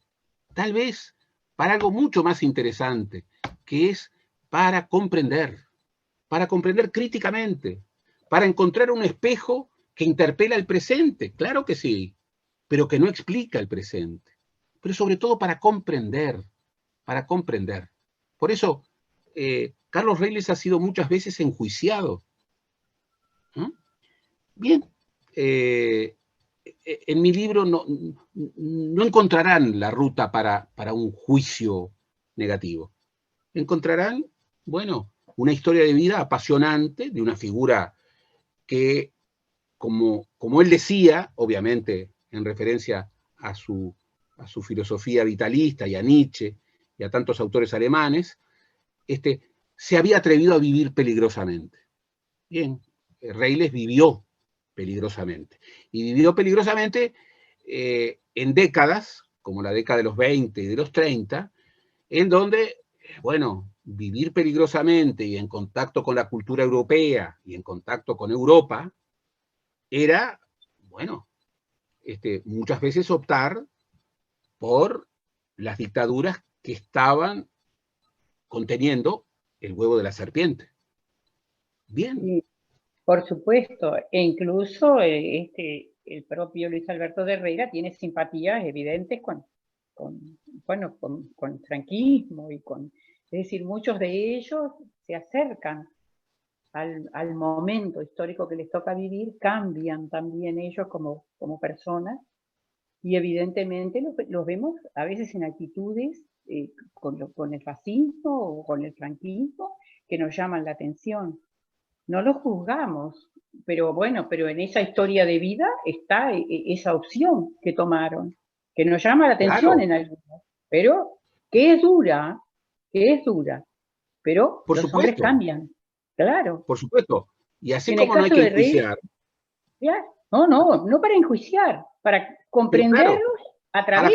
Tal vez para algo mucho más interesante, que es para comprender críticamente, para encontrar un espejo que interpela el presente, claro que sí, pero que no explica el presente, pero sobre todo para comprender. Por eso, Carlos Reyles ha sido muchas veces enjuiciado. Bien, en mi libro no encontrarán la ruta para un juicio negativo. Encontrarán, bueno, una historia de vida apasionante de una figura que, como él decía, obviamente en referencia a su filosofía vitalista y a Nietzsche y a tantos autores alemanes, se había atrevido a vivir peligrosamente. Bien, Reyles vivió peligrosamente. Y vivió peligrosamente en décadas, como la década de los 20 y de los 30, en donde, bueno, vivir peligrosamente y en contacto con la cultura europea y en contacto con Europa era, bueno, muchas veces optar por las dictaduras que estaban conteniendo el huevo de la serpiente. Bien. Sí, por supuesto, e incluso el propio Luis Alberto de Herrera tiene simpatías evidentes con el franquismo y es decir, muchos de ellos se acercan al momento histórico que les toca vivir, cambian también ellos como personas, y evidentemente los vemos a veces en actitudes con el fascismo o con el franquismo que nos llaman la atención. No lo juzgamos, pero bueno, pero en esa historia de vida está esa opción que tomaron, que nos llama la atención en algunos, pero que es dura, pero por los supuesto, hombres cambian, claro. Por supuesto, y así En como no hay que enjuiciar. No para enjuiciar, para comprenderlos claro, a través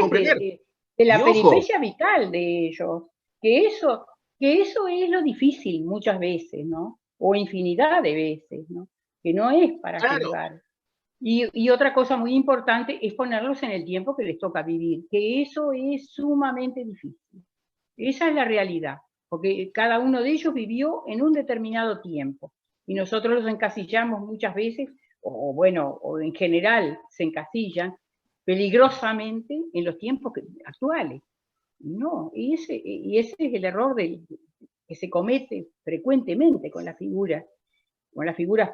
de la peripecia vital de ellos, que eso es lo difícil muchas veces, ¿no? o infinidad de veces, ¿no? Que no es para juzgar. Y otra cosa muy importante es ponerlos en el tiempo que les toca vivir, que eso es sumamente difícil. Esa es la realidad, porque cada uno de ellos vivió en un determinado tiempo, y nosotros los encasillamos muchas veces, o en general se encasillan peligrosamente en los tiempos actuales. No, y ese es el error que se comete frecuentemente con las figuras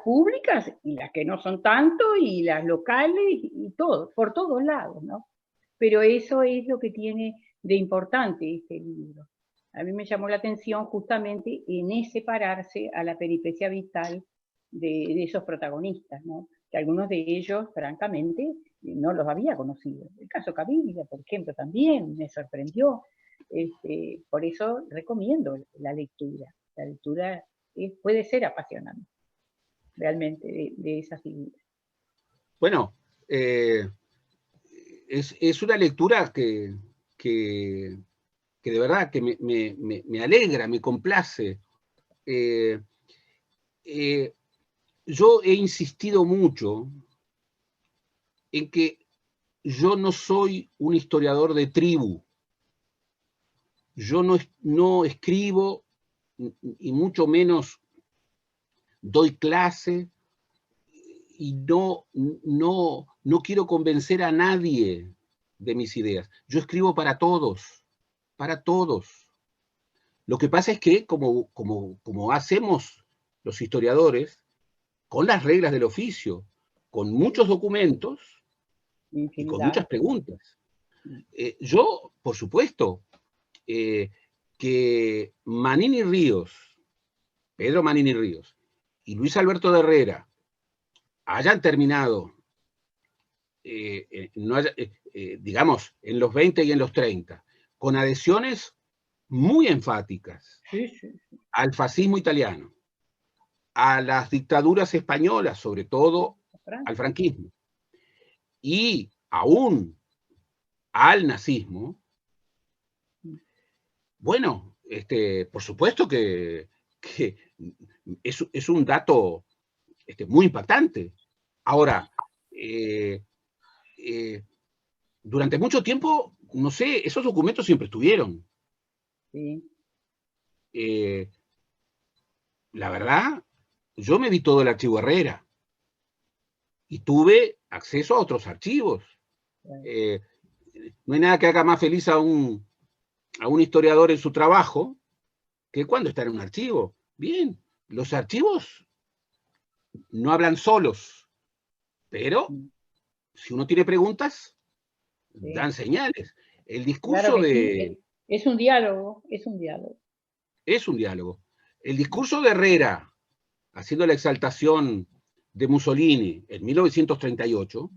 públicas y las que no son tanto, y las locales, y todo, por todos lados, ¿no? Pero eso es lo que tiene de importante este libro. A mí me llamó la atención justamente en ese pararse a la peripecia vital de esos protagonistas, ¿no? Que algunos de ellos, francamente, no los había conocido. El caso Caviglia, por ejemplo, también me sorprendió. Por eso recomiendo la lectura. La lectura puede ser apasionante, realmente, de esa figura. Bueno, es una lectura que de verdad que me alegra, me complace. Yo he insistido mucho en que yo no soy un historiador de tribu. Yo no escribo, y mucho menos doy clase, y no quiero convencer a nadie de mis ideas. Yo escribo para todos, para todos. Lo que pasa es que, como hacemos los historiadores, con las reglas del oficio, con muchos documentos y con muchas preguntas. Yo, por supuesto, que Manini Ríos, Pedro Manini Ríos y Luis Alberto de Herrera hayan terminado, digamos, en los 20 y en los 30, con adhesiones muy enfáticas al fascismo italiano, a las dictaduras españolas, sobre todo al franquismo, y aún al nazismo. Bueno, por supuesto que es un dato muy impactante. Ahora, durante mucho tiempo, no sé, esos documentos siempre estuvieron. Sí. La verdad, yo me vi todo el archivo Herrera y tuve acceso a otros archivos. No hay nada que haga más feliz a un historiador en su trabajo que cuando está en un archivo. Bien, los archivos no hablan solos, pero si uno tiene preguntas, dan señales. El discurso sí. Es un diálogo, es un diálogo. Es un diálogo. El discurso de Herrera, haciendo la exaltación de Mussolini en 1938,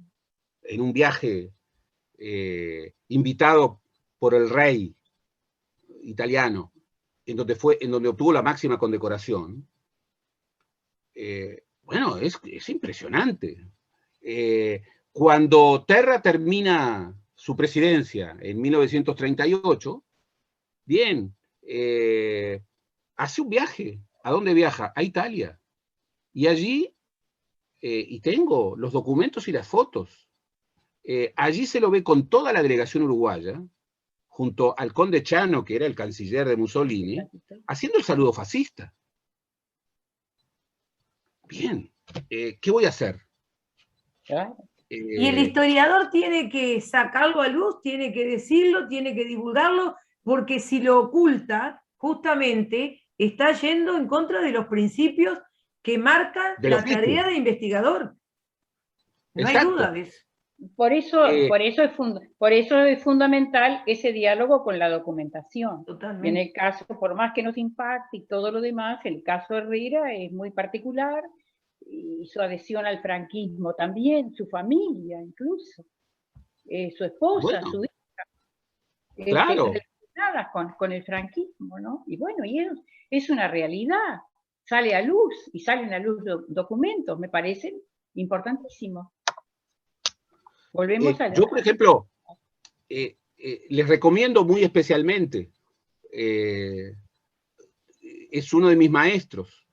en un viaje invitado por el rey italiano, en donde obtuvo la máxima condecoración, bueno, es impresionante. Cuando Terra termina su presidencia en 1938, bien, hace un viaje. ¿A dónde viaja? A Italia. Y allí, y tengo los documentos y las fotos, allí se lo ve con toda la delegación uruguaya, junto al conde Chano, que era el canciller de Mussolini, haciendo el saludo fascista. Bien, ¿qué voy a hacer? Y el historiador tiene que sacarlo a luz, tiene que decirlo, tiene que divulgarlo, porque si lo oculta, justamente está yendo en contra de los principios que marcan la tarea de investigador. No hay duda de eso. Por eso es fundamental ese diálogo con la documentación. Totalmente. Y en el caso, por más que nos impacte y todo lo demás, el caso Herrera es muy particular, y su adhesión al franquismo también, su familia incluso, su esposa, su hija, claro, relacionadas con el franquismo, ¿no? Y bueno, y es una realidad, sale a luz, y salen a luz documentos, me parecen importantísimos. Volvemos a yo, por ejemplo, les recomiendo muy especialmente, es uno de mis maestros,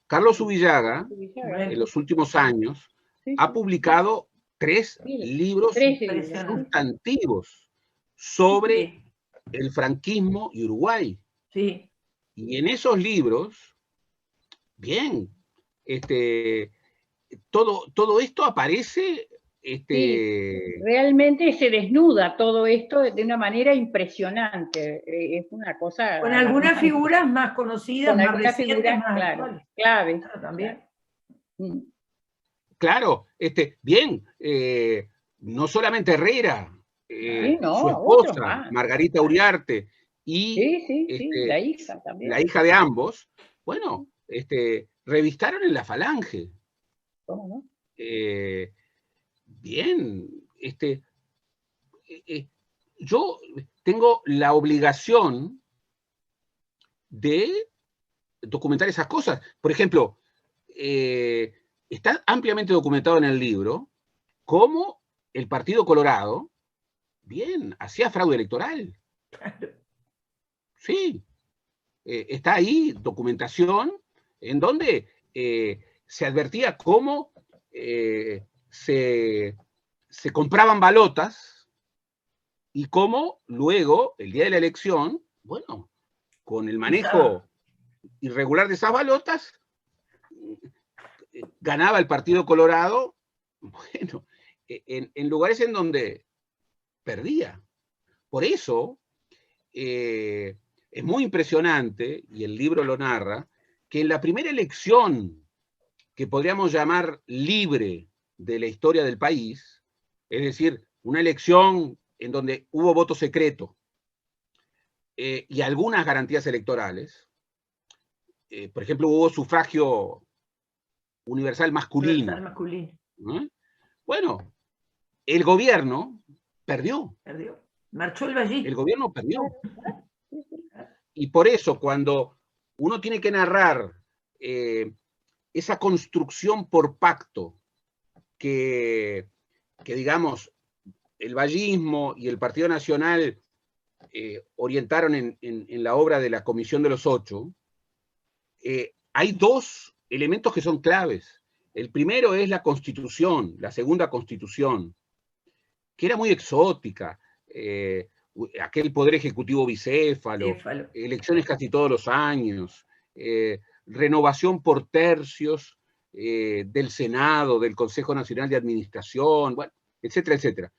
Carlos Ubillaga, Ubillaga. en los últimos años, Sí, ha sí. publicado 3 libros Tres libros. sustantivos sobre Sí, el franquismo y Uruguay. sí. Y en esos libros, bien, todo esto aparece. Realmente se desnuda todo esto de una manera impresionante. Es una cosa Con algunas alarmante. figuras más conocidas, Con más algunas recientes, figuras, más claro, actuales. claves. Claro, también. Mm. Claro, bien, no solamente Herrera, Sí, no, su otros esposa, más. Margarita Uriarte, y Sí, la hija también. la hija de ambos, bueno, revistaron en la Falange. ¿Cómo no? Bien, yo tengo la obligación de documentar esas cosas. Por ejemplo, está ampliamente documentado en el libro cómo el Partido Colorado, bien, hacía fraude electoral. Sí, está ahí documentación en donde se advertía cómo se compraban balotas y cómo luego, el día de la elección, bueno, con el manejo irregular de esas balotas, ganaba el Partido Colorado, bueno, en lugares en donde perdía. Por eso, es muy impresionante, y el libro lo narra, que en la primera elección que podríamos llamar libre de la historia del país, es decir, una elección en donde hubo voto secreto y algunas garantías electorales, por ejemplo, hubo sufragio universal masculino. Universal masculino. Bueno, el gobierno perdió. Perdió. Marchó el Vallí. El gobierno perdió. Y por eso, cuando uno tiene que narrar esa construcción por pacto que digamos, el vallismo y el Partido Nacional orientaron en la obra de la Comisión de los Ocho, hay 2 elementos que son claves. El primero es la Constitución, la segunda Constitución, que era muy exótica, aquel poder ejecutivo bicéfalo, elecciones casi todos los años, renovación por tercios del Senado, del Consejo Nacional de Administración, bueno, etcétera, etcétera.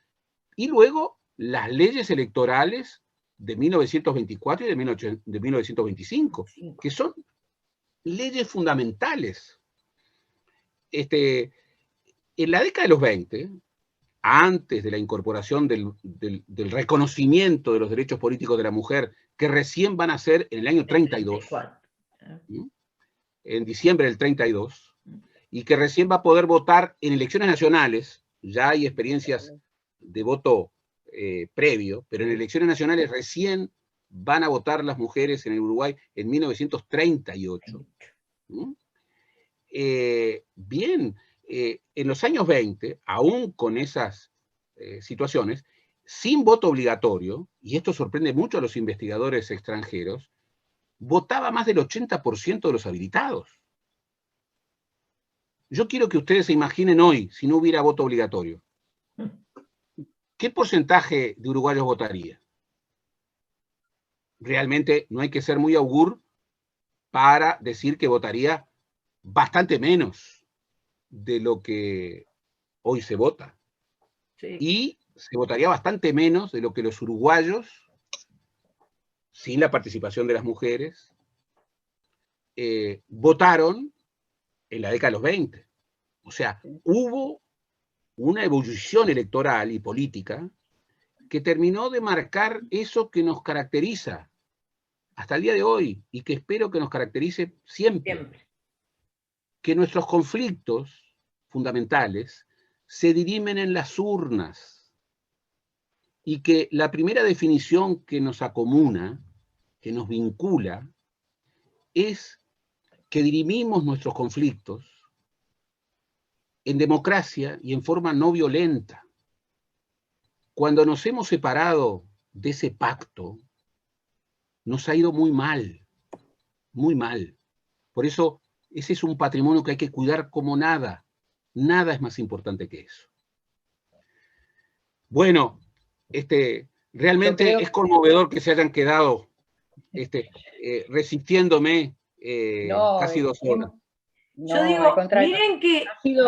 Y luego las leyes electorales de 1924 y de 1925, que son leyes fundamentales. En la década de los 20, antes de la incorporación del reconocimiento de los derechos políticos de la mujer, que recién van a ser en el año 32, en diciembre del 32, y que recién va a poder votar en elecciones nacionales. Ya hay experiencias de voto previo, pero en elecciones nacionales recién van a votar las mujeres en el Uruguay en 1938. Bien, en los años 20, aún con esas situaciones, sin voto obligatorio, y esto sorprende mucho a los investigadores extranjeros, votaba más del 80% de los habilitados. Yo quiero que ustedes se imaginen hoy, si no hubiera voto obligatorio, ¿qué porcentaje de uruguayos votaría? Realmente no hay que ser muy augur para decir que votaría bastante menos de lo que hoy se vota. Sí. Y se votaría bastante menos de lo que los uruguayos, sin la participación de las mujeres, votaron en la década de los 20. O sea, hubo una ebullición electoral y política que terminó de marcar eso que nos caracteriza hasta el día de hoy y que espero que nos caracterice siempre. Que nuestros conflictos fundamentales se dirimen en las urnas y que la primera definición que nos acomuna, que nos vincula, es que dirimimos nuestros conflictos en democracia y en forma no violenta. Cuando nos hemos separado de ese pacto, nos ha ido muy mal, muy mal. Por eso ese es un patrimonio que hay que cuidar como nada. Nada es más importante que eso. Bueno, realmente es conmovedor que se hayan quedado resistiéndome casi 2 horas. Yo digo, miren que ha sido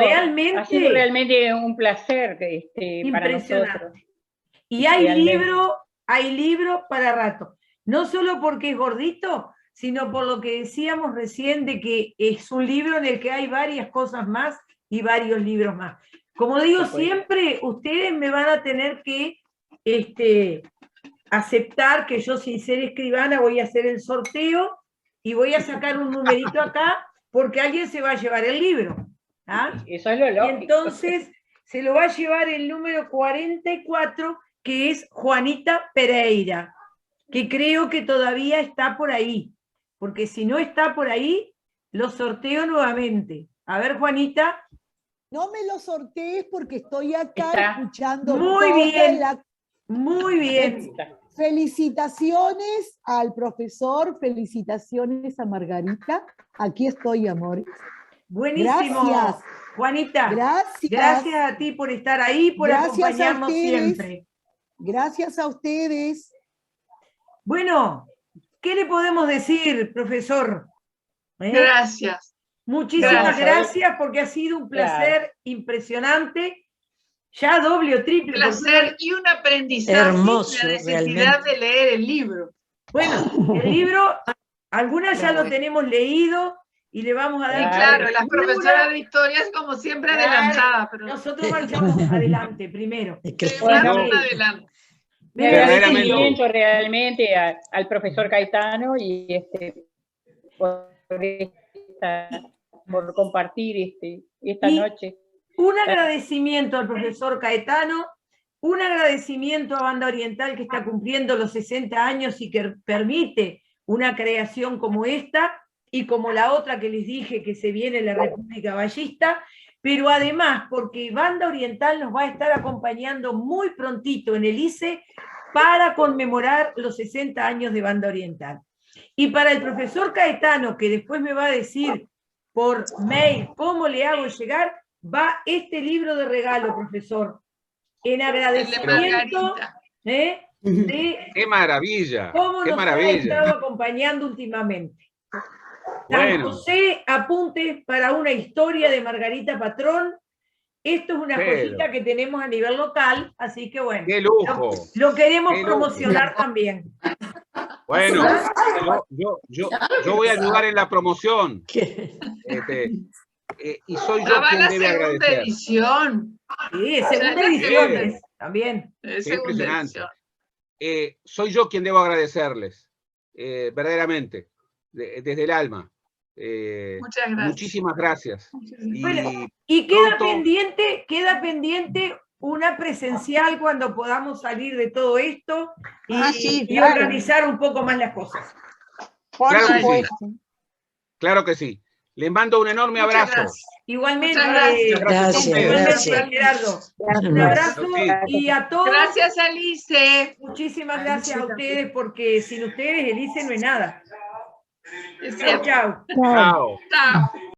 realmente un placer para nosotros. Y hay libro para rato. No solo porque es gordito, sino por lo que decíamos recién de que es un libro en el que hay varias cosas más y varios libros más. Como digo siempre, ustedes me van a tener que aceptar que yo, sin ser escribana, voy a hacer el sorteo y voy a sacar un numerito acá porque alguien se va a llevar el libro. ¿Ah? Eso es lo lógico. Y entonces se lo va a llevar el número 44, que es Juanita Pereira, que creo que todavía está por ahí, porque si no está por ahí, lo sorteo nuevamente. A ver, Juanita. No me lo sortees porque estoy acá escuchando. Muy bien, muy bien. Felicitaciones al profesor, felicitaciones a Margarita. Aquí estoy, amores. Buenísimo. Gracias. Juanita, gracias a ti por estar ahí, por acompañarnos siempre. Gracias a ustedes. Bueno, ¿qué le podemos decir, profesor? Gracias. Muchísimas gracias porque ha sido un placer impresionante, ya doble o triple. Un placer y un aprendizaje. Hermoso, la necesidad realmente. de leer el libro. Bueno, el libro, algunas ya lo tenemos leído y le vamos a dar... Claro, las profesoras de historia es como siempre adelantada. Pero... Nosotros vayamos adelante primero. Adelante. Mi agradecimiento realmente al profesor Caetano y por compartir esta noche. Un agradecimiento al profesor Caetano, un agradecimiento a Banda Oriental que está cumpliendo los 60 años y que permite una creación como esta y como la otra que les dije que se viene la República Ballista, pero además porque Banda Oriental nos va a estar acompañando muy prontito en el ICE para conmemorar los 60 años de Banda Oriental. Y para el profesor Caetano, que después me va a decir por mail cómo le hago llegar, va este libro de regalo, profesor, en agradecimiento de ¡Qué maravilla! cómo ¡Qué nos maravilla! ha estado acompañando últimamente. Bueno. José, apuntes para una historia de Margarita Patrón. Esto es una joyita que tenemos a nivel local, así que bueno. ¡Qué lujo! Lo queremos promocionar también. Bueno, yo voy a ayudar en la promoción. Y soy yo quien debe agradecer. Edición. Sí, segunda edición también. Es impresionante. Soy yo quien debo agradecerles, verdaderamente, desde el alma. Muchas gracias. Muchísimas gracias. Bueno, y queda pendiente una presencial cuando podamos salir de todo esto y organizar un poco más las cosas. Claro que sí. Claro que sí. Les mando un enorme abrazo. Igualmente, Gracias. Gerardo. Un abrazo y a todos. Gracias, Alice. Muchísimas gracias a ustedes porque sin ustedes el ICE no es nada. Es cierto. Chao. Chao. Chao.